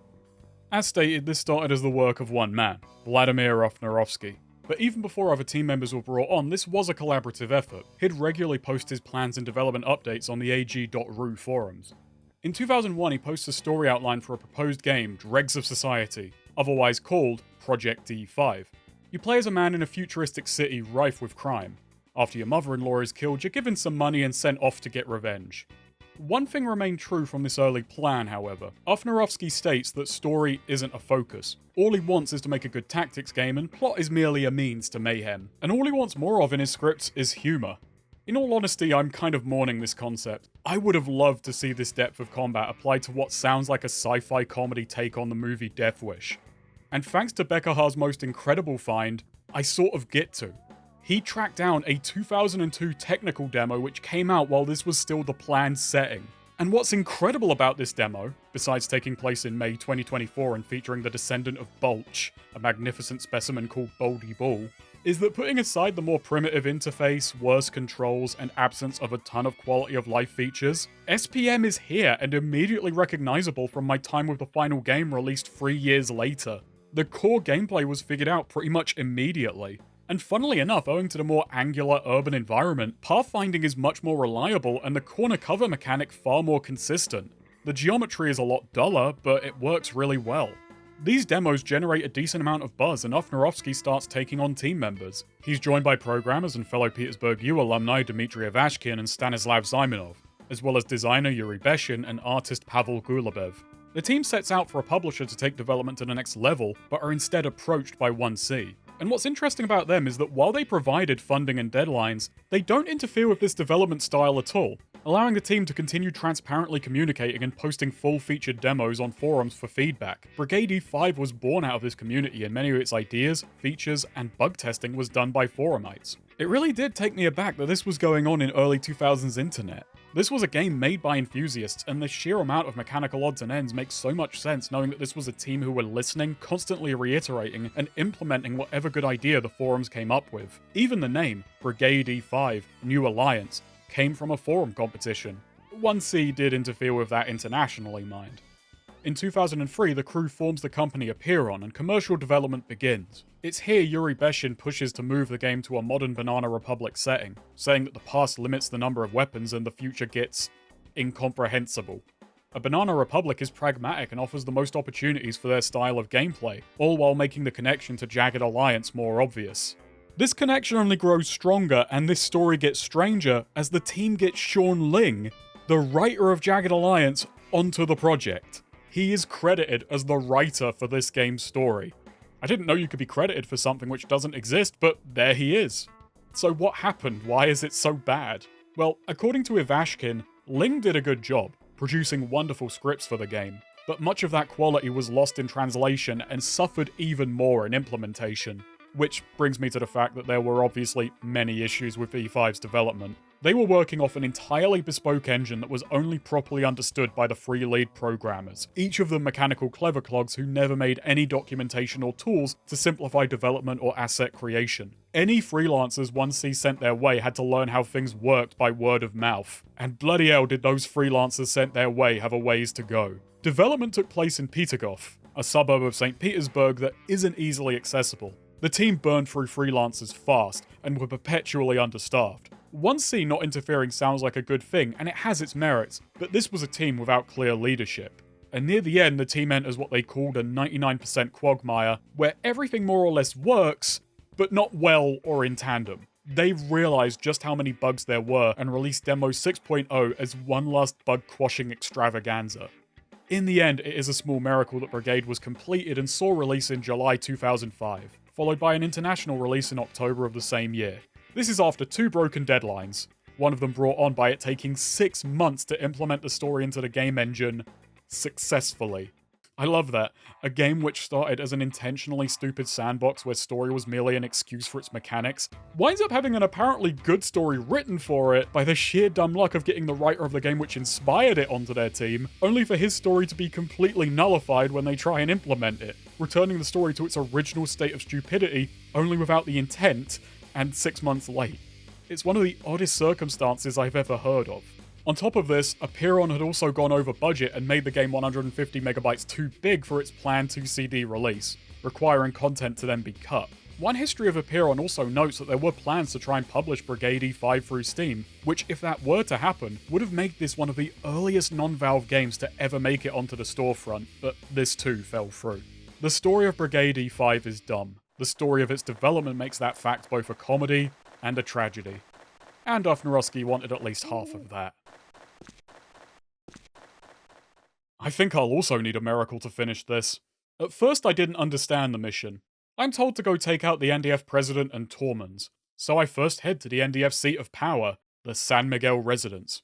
As stated, this started as the work of one man, Vladimir Ofnarovsky. But even before other team members were brought on, this was a collaborative effort. He'd regularly post his plans and development updates on the ag.ru forums. In 2001, he posts a story outline for a proposed game, Dregs of Society, otherwise called Project E5. You play as a man in a futuristic city rife with crime. After your mother-in-law is killed, you're given some money and sent off to get revenge. One thing remained true from this early plan, however. Ofnarovsky states that story isn't a focus. All he wants is to make a good tactics game, and plot is merely a means to mayhem. And all he wants more of in his scripts is humour. In all honesty, I'm kind of mourning this concept. I would have loved to see this depth of combat applied to what sounds like a sci-fi comedy take on the movie Death Wish. And thanks to Beckerhar's most incredible find, I sort of get to. He tracked down a 2002 technical demo which came out while this was still the planned setting. And what's incredible about this demo, besides taking place in May 2024 and featuring the descendant of Bulch, a magnificent specimen called Boldy Bull, is that putting aside the more primitive interface, worse controls, and absence of a ton of quality of life features, SPM is here and immediately recognizable from my time with the final game released 3 years later. The core gameplay was figured out pretty much immediately. And funnily enough, owing to the more angular urban environment, pathfinding is much more reliable and the corner cover mechanic far more consistent. The geometry is a lot duller, but it works really well. These demos generate a decent amount of buzz and Ofnarovsky starts taking on team members. He's joined by programmers and fellow Petersburg U alumni Dmitry Avashkin and Stanislav Zymanov, as well as designer Yuri Beshin and artist Pavel Gulabev. The team sets out for a publisher to take development to the next level, but are instead approached by 1C. And what's interesting about them is that while they provided funding and deadlines, they don't interfere with this development style at all. allowing the team to continue transparently communicating and posting full-featured demos on forums for feedback. Brigade E5 was born out of this community, and many of its ideas, features, and bug testing was done by forumites. It really did take me aback that this was going on in early 2000s internet. This was a game made by enthusiasts, and the sheer amount of mechanical odds and ends makes so much sense knowing that this was a team who were listening, constantly reiterating, and implementing whatever good idea the forums came up with. Even the name, Brigade E5, New Alliance, came from a forum competition. 1C did interfere with that internationally, mind. In 2003, the crew forms the company Apeiron, and commercial development begins. It's here Yuri Beshin pushes to move the game to a modern Banana Republic setting, saying that the past limits the number of weapons and the future gets incomprehensible. A Banana Republic is pragmatic and offers the most opportunities for their style of gameplay, all while making the connection to Jagged Alliance more obvious. This connection only grows stronger, and this story gets stranger as the team gets Sean Ling, the writer of Jagged Alliance, onto the project. He is credited as the writer for this game's story. I didn't know you could be credited for something which doesn't exist, but there he is. So what happened? Why is it so bad? Well, according to Ivashkin, Ling did a good job, producing wonderful scripts for the game, but much of that quality was lost in translation and suffered even more in implementation. Which brings me to the fact that there were obviously many issues with E5's development. They were working off an entirely bespoke engine that was only properly understood by the free lead programmers, each of them mechanical cleverclogs who never made any documentation or tools to simplify development or asset creation. Any freelancers 1C sent their way had to learn how things worked by word of mouth, and bloody hell did those freelancers sent their way have a ways to go. Development took place in Petergov, a suburb of St. Petersburg that isn't easily accessible. The team burned through freelancers fast, and were perpetually understaffed. 1C not interfering sounds like a good thing, and it has its merits, but this was a team without clear leadership. And near the end, the team enters what they called a 99% quagmire, where everything more or less works, but not well or in tandem. They realized just how many bugs there were, and released Demo 6.0 as one last bug-quashing extravaganza. In the end, it is a small miracle that Brigade was completed and saw release in July 2005. Followed by an international release in October of the same year. This is after 2 broken deadlines, one of them brought on by it taking 6 months to implement the story into the game engine successfully. I love that. A game which started as an intentionally stupid sandbox where story was merely an excuse for its mechanics, winds up having an apparently good story written for it by the sheer dumb luck of getting the writer of the game which inspired it onto their team, only for his story to be completely nullified when they try and implement it, returning the story to its original state of stupidity, only without the intent, and 6 months late. It's one of the oddest circumstances I've ever heard of. On top of this, Apeiron had also gone over budget and made the game 150 megabytes too big for its planned 2CD release, requiring content to then be cut. One history of Apeiron also notes that there were plans to try and publish Brigade E5 through Steam, which, if that were to happen, would have made this one of the earliest non-Valve games to ever make it onto the storefront, but this too fell through. The story of Brigade E5 is dumb. The story of its development makes that fact both a comedy and a tragedy. And Ufnarovsky wanted at least half of that. I think I'll also need a miracle to finish this. At first I didn't understand the mission. I'm told to go take out the NDF president and Tormens, so I first head to the NDF seat of power, the San Miguel residence.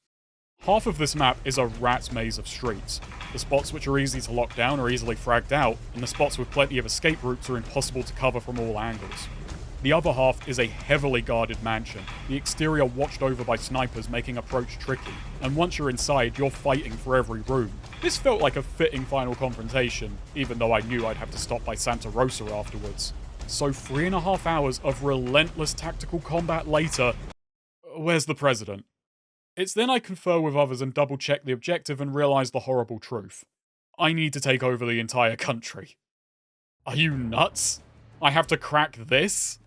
Half of this map is a rat's maze of streets. The spots which are easy to lock down are easily fragged out, and the spots with plenty of escape routes are impossible to cover from all angles. The other half is a heavily guarded mansion, the exterior watched over by snipers making approach tricky, and once you're inside, you're fighting for every room. This felt like a fitting final confrontation, even though I knew I'd have to stop by Santa Rosa afterwards. So 3.5 hours of relentless tactical combat later, where's the president? It's then I confer with others and double check the objective and realise the horrible truth. I need to take over the entire country. Are you nuts? I have to crack this?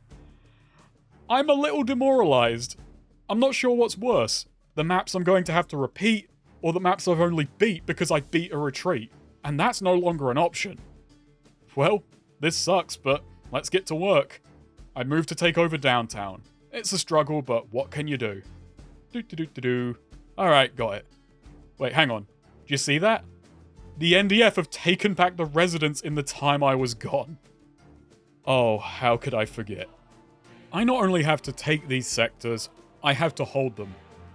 I'm a little demoralised. I'm not sure what's worse, the maps I'm going to have to repeat, or the maps I've only beat because I beat a retreat, and that's no longer an option. Well, this sucks, but let's get to work. I moved to take over downtown. It's a struggle, but what can you do? Alright, got it. Wait, hang on. Do you see that? The NDF have taken back the residence in the time I was gone. Oh, how could I forget? I not only have to take these sectors, I have to hold them.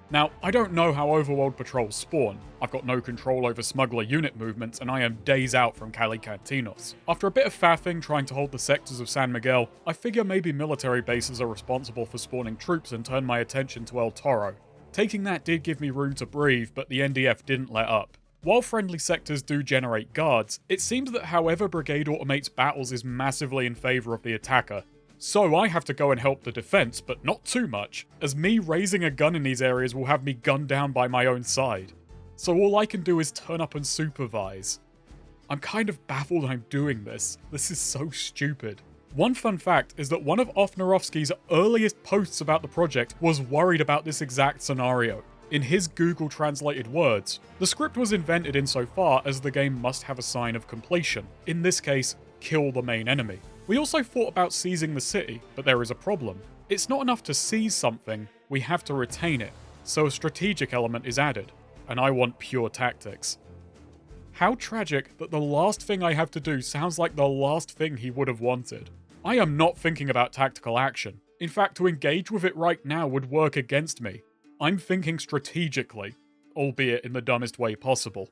Now, I don't know how overworld patrols spawn. I've got no control over smuggler unit movements, and I am days out from Cali Cantinos. After a bit of faffing trying to hold the sectors of San Miguel, I figure maybe military bases are responsible for spawning troops and turn my attention to El Toro. Taking that did give me room to breathe, but the NDF didn't let up. While friendly sectors do generate guards, it seems that however Brigade automates battles is massively in favour of the attacker. So I have to go and help the defense, but not too much, as me raising a gun in these areas will have me gunned down by my own side. So all I can do is turn up and supervise. I'm kind of baffled I'm doing this. This is so stupid. One fun fact is that one of Ofnarovsky's earliest posts about the project was worried about this exact scenario. In his Google translated words, the script was invented insofar as the game must have a sign of completion. In this case, kill the main enemy. We also thought about seizing the city, but there is a problem. It's not enough to seize something, we have to retain it, so a strategic element is added, and I want pure tactics. How tragic that the last thing I have to do sounds like the last thing he would have wanted. I am not thinking about tactical action. In fact, to engage with it right now would work against me. I'm thinking strategically, albeit in the dumbest way possible.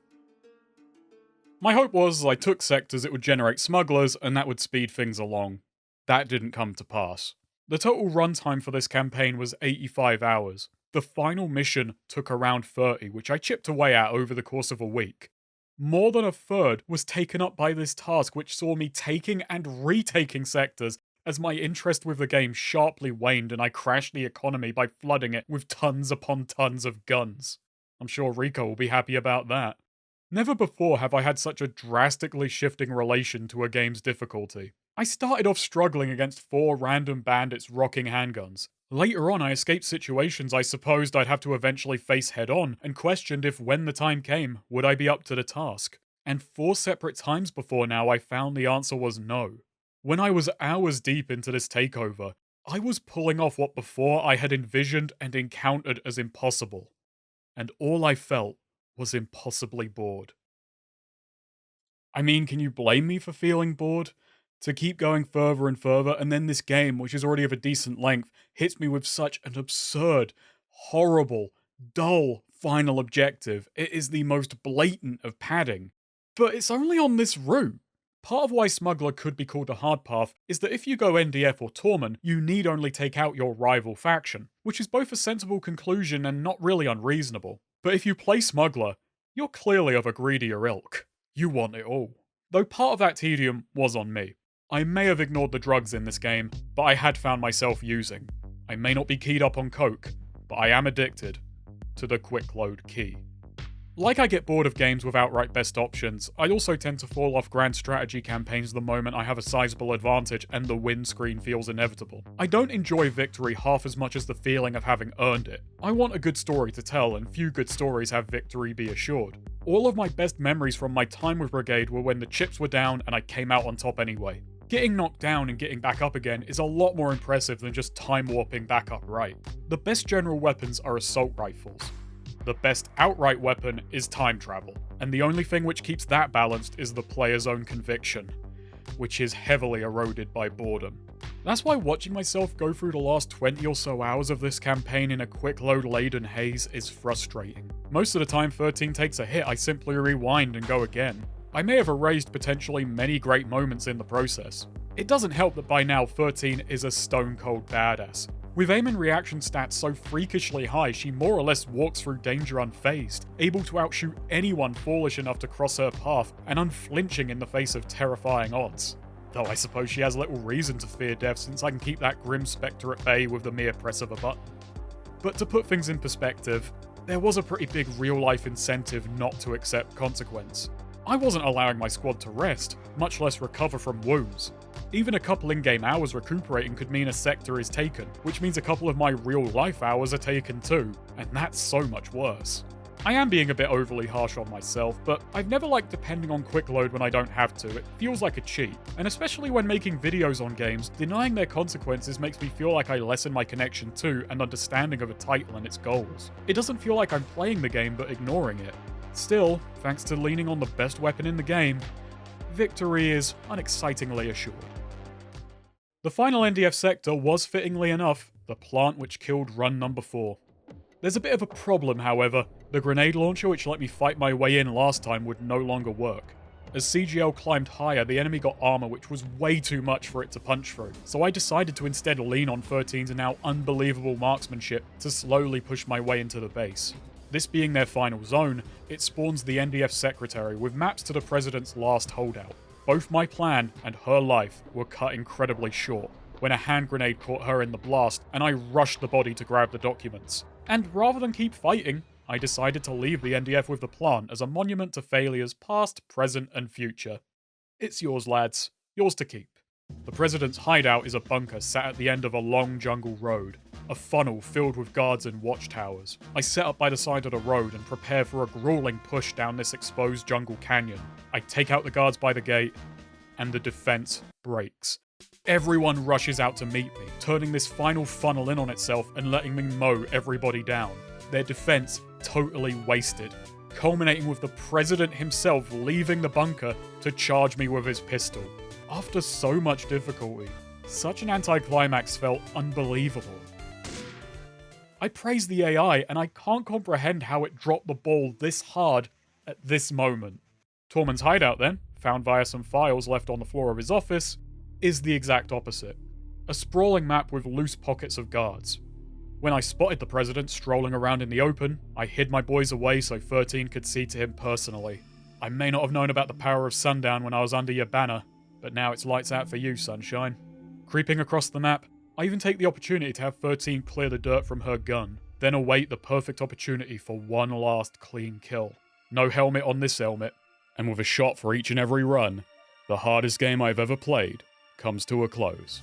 My hope was as I took sectors it would generate smugglers and that would speed things along. That didn't come to pass. The total runtime for this campaign was 85 hours. The final mission took around 30, which I chipped away at over the course of a week. More than a third was taken up by this task, which saw me taking and retaking sectors as my interest with the game sharply waned and I crashed the economy by flooding it with tons upon tons of guns. I'm sure Rico will be happy about that. Never before have I had such a drastically shifting relation to a game's difficulty. I started off struggling against 4 random bandits rocking handguns. Later on I escaped situations I supposed I'd have to eventually face head on, and questioned if when the time came, would I be up to the task. And 4 separate times before now I found the answer was no. When I was hours deep into this takeover, I was pulling off what before I had envisioned and encountered as impossible. And all I felt was impossibly bored. I mean, can you blame me for feeling bored? To keep going further and further, and then this game, which is already of a decent length, hits me with such an absurd, horrible, dull final objective. It is the most blatant of padding. But it's only on this route. Part of why Smuggler could be called a hard path is that if you go NDF or Tormen, you need only take out your rival faction, which is both a sensible conclusion and not really unreasonable. But if you play Smuggler, you're clearly of a greedier ilk. You want it all. Though part of that tedium was on me. I may have ignored the drugs in this game, but I had found myself using. I may not be keyed up on coke, but I am addicted to the Quickload key. Like I get bored of games with outright best options, I also tend to fall off grand strategy campaigns the moment I have a sizable advantage and the win screen feels inevitable. I don't enjoy victory half as much as the feeling of having earned it. I want a good story to tell, and few good stories have victory be assured. All of my best memories from my time with Brigade were when the chips were down and I came out on top anyway. Getting knocked down and getting back up again is a lot more impressive than just time warping back up right. The best general weapons are assault rifles. The best outright weapon is time travel, and the only thing which keeps that balanced is the player's own conviction, which is heavily eroded by boredom. That's why watching myself go through the last 20 or so hours of this campaign in a quick load laden haze is frustrating. Most of the time 13 takes a hit, I simply rewind and go again. I may have erased potentially many great moments in the process. It doesn't help that by now 13 is a stone cold badass. With aim and reaction stats so freakishly high, she more or less walks through danger unfazed, able to outshoot anyone foolish enough to cross her path, and unflinching in the face of terrifying odds. Though I suppose she has little reason to fear death since I can keep that grim spectre at bay with the mere press of a button. But to put things in perspective, there was a pretty big real-life incentive not to accept consequence. I wasn't allowing my squad to rest, much less recover from wounds. Even a couple in-game hours recuperating could mean a sector is taken, which means a couple of my real-life hours are taken too, and that's so much worse. I am being a bit overly harsh on myself, but I've never liked depending on Quickload when I don't have to. It feels like a cheat, and especially when making videos on games, denying their consequences makes me feel like I lessen my connection to and understanding of a title and its goals. It doesn't feel like I'm playing the game but ignoring it. Still, thanks to leaning on the best weapon in the game, victory is unexcitingly assured. The final NDF sector was, fittingly enough, the plant which killed run number 4. There's a bit of a problem, however. The grenade launcher which let me fight my way in last time would no longer work. As CGL climbed higher, the enemy got armor which was way too much for it to punch through, so I decided to instead lean on 13's now unbelievable marksmanship to slowly push my way into the base. This being their final zone, it spawns the NDF secretary with maps to the president's last holdout. Both my plan and her life were cut incredibly short when a hand grenade caught her in the blast and I rushed the body to grab the documents. And rather than keep fighting, I decided to leave the NDF with the plant as a monument to failures past, present, and future. It's yours, lads. Yours to keep. The president's hideout is a bunker sat at the end of a long jungle road, a funnel filled with guards and watchtowers. I set up by the side of the road and prepare for a grueling push down this exposed jungle canyon. I take out the guards by the gate, and the defense breaks. Everyone rushes out to meet me, turning this final funnel in on itself and letting me mow everybody down. Their defense totally wasted, culminating with the president himself leaving the bunker to charge me with his pistol. After so much difficulty, such an anticlimax felt unbelievable. I praise the AI, and I can't comprehend how it dropped the ball this hard at this moment. Tormens' hideout then, found via some files left on the floor of his office, is the exact opposite. A sprawling map with loose pockets of guards. When I spotted the president strolling around in the open, I hid my boys away so 13 could see to him personally. I may not have known about the power of sundown when I was under your banner, but now it's lights out for you, sunshine. Creeping across the map, I even take the opportunity to have 13 clear the dirt from her gun, then await the perfect opportunity for one last clean kill. No helmet on this helmet, and with a shot for each and every run, the hardest game I've ever played comes to a close.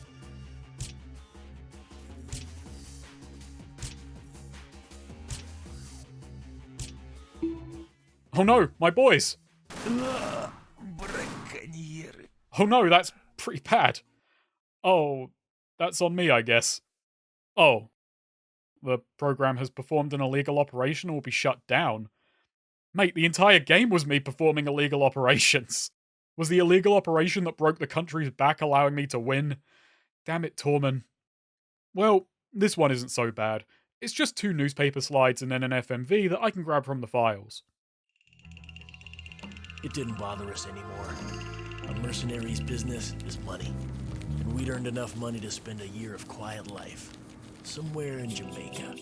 Oh no, my boys! Oh no, that's pretty bad. Oh, that's on me, I guess. Oh. The program has performed an illegal operation and will be shut down. Mate, the entire game was me performing illegal operations. Was the illegal operation that broke the country's back allowing me to win? Damn it, Tormen. Well, this one isn't so bad. It's just 2 newspaper slides and then an FMV that I can grab from the files. It didn't bother us anymore. A mercenary's business is money. And we'd earned enough money to spend a year of quiet life. Somewhere in Jamaica.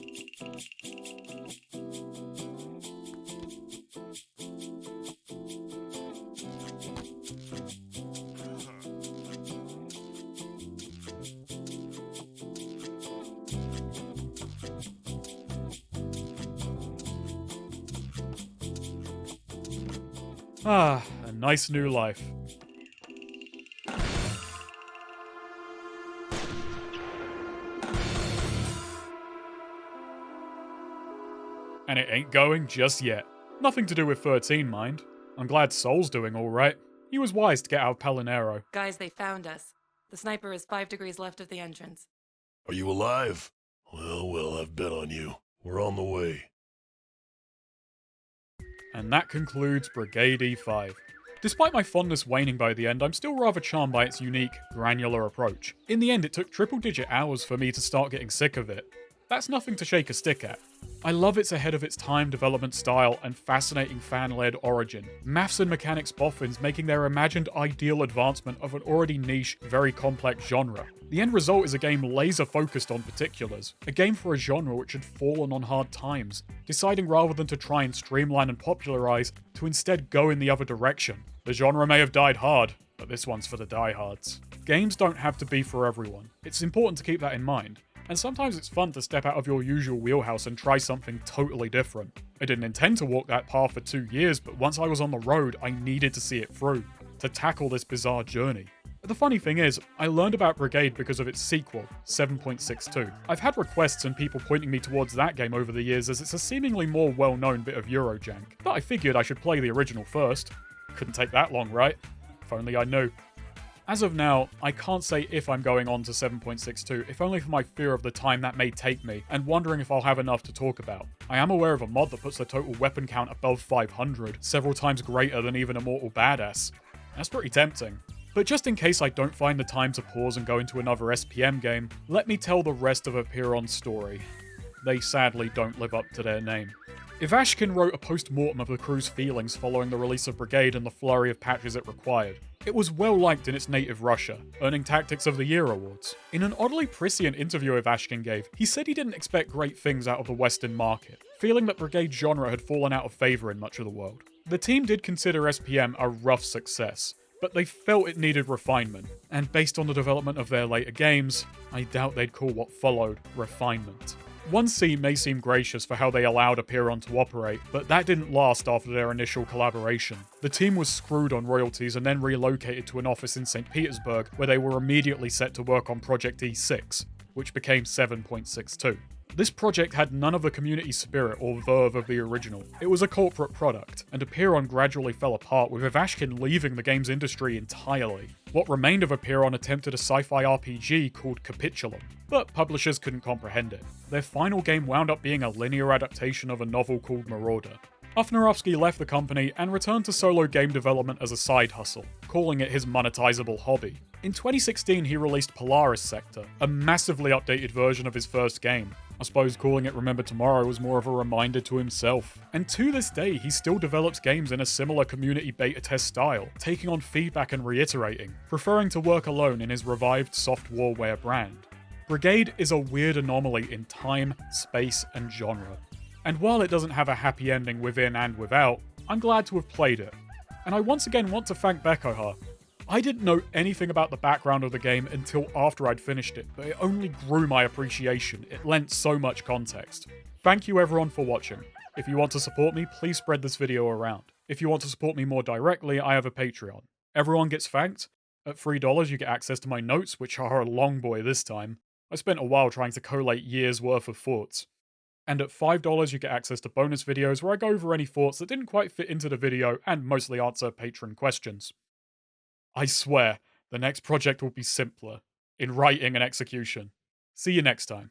Ah, a nice new life. And it ain't going just yet. Nothing to do with 13, mind. I'm glad Sol's doing alright. He was wise to get out of Palinero. Guys, they found us. The sniper is 5 degrees left of the entrance. Are you alive? Well, I've bet on you. We're on the way. And that concludes Brigade E5. Despite my fondness waning by the end, I'm still rather charmed by its unique, granular approach. In the end, it took triple-digit hours for me to start getting sick of it. That's nothing to shake a stick at. I love its ahead-of-its-time development style and fascinating fan-led origin. Maths and mechanics boffins making their imagined ideal advancement of an already niche, very complex genre. The end result is a game laser-focused on particulars, a game for a genre which had fallen on hard times, deciding rather than to try and streamline and popularize, to instead go in the other direction. The genre may have died hard, but this one's for the diehards. Games don't have to be for everyone. It's important to keep that in mind. And sometimes it's fun to step out of your usual wheelhouse and try something totally different. I didn't intend to walk that path for 2 years, but once I was on the road, I needed to see it through, to tackle this bizarre journey. But the funny thing is, I learned about Brigade because of its sequel, 7.62. I've had requests and people pointing me towards that game over the years as it's a seemingly more well-known bit of Jank. But I figured I should play the original first. Couldn't take that long, right? If only I knew. As of now, I can't say if I'm going on to 7.62, if only for my fear of the time that may take me, and wondering if I'll have enough to talk about. I am aware of a mod that puts the total weapon count above 500, several times greater than even Immortal Badass. That's pretty tempting. But just in case I don't find the time to pause and go into another SPM game, let me tell the rest of Apiron's story. they sadly don't live up to their name. Ivashkin wrote a post-mortem of the crew's feelings following the release of Brigade and the flurry of patches it required. It was well liked in its native Russia, earning Tactics of the Year awards. In an oddly prescient interview Ivashkin gave, he said he didn't expect great things out of the Western market, feeling that Brigade genre had fallen out of favour in much of the world. The team did consider SPM a rough success, but they felt it needed refinement, and based on the development of their later games, I doubt they'd call what followed refinement. 1C may seem gracious for how they allowed Apiron to operate, but that didn't last after their initial collaboration. The team was screwed on royalties and then relocated to an office in St. Petersburg, where they were immediately set to work on Project E6, which became 7.62. This project had none of the community spirit or verve of the original. It was a corporate product, and Apiron gradually fell apart, with Ivashkin leaving the games industry entirely. What remained of Apiron attempted a sci-fi RPG called Capitulum, but publishers couldn't comprehend it. Their final game wound up being a linear adaptation of a novel called Marauder. Ufnarovsky left the company and returned to solo game development as a side hustle, calling it his monetizable hobby. In 2016, he released Polaris Sector, a massively updated version of his first game. I suppose calling it Remember Tomorrow was more of a reminder to himself. And to this day, he still develops games in a similar community beta test style, taking on feedback and reiterating, preferring to work alone in his revived soft warware brand. Brigade is a weird anomaly in time, space, and genre. And while it doesn't have a happy ending within and without, I'm glad to have played it. And I once again want to thank Bekoha. I didn't know anything about the background of the game until after I'd finished it, but it only grew my appreciation. It lent so much context. Thank you everyone for watching. If you want to support me, please spread this video around. If you want to support me more directly, I have a Patreon. Everyone gets thanked. At $3 you get access to my notes, which are a long boy this time. I spent a while trying to collate years worth of thoughts. And at $5 you get access to bonus videos where I go over any thoughts that didn't quite fit into the video and mostly answer patron questions. I swear, the next project will be simpler, in writing and execution. See you next time.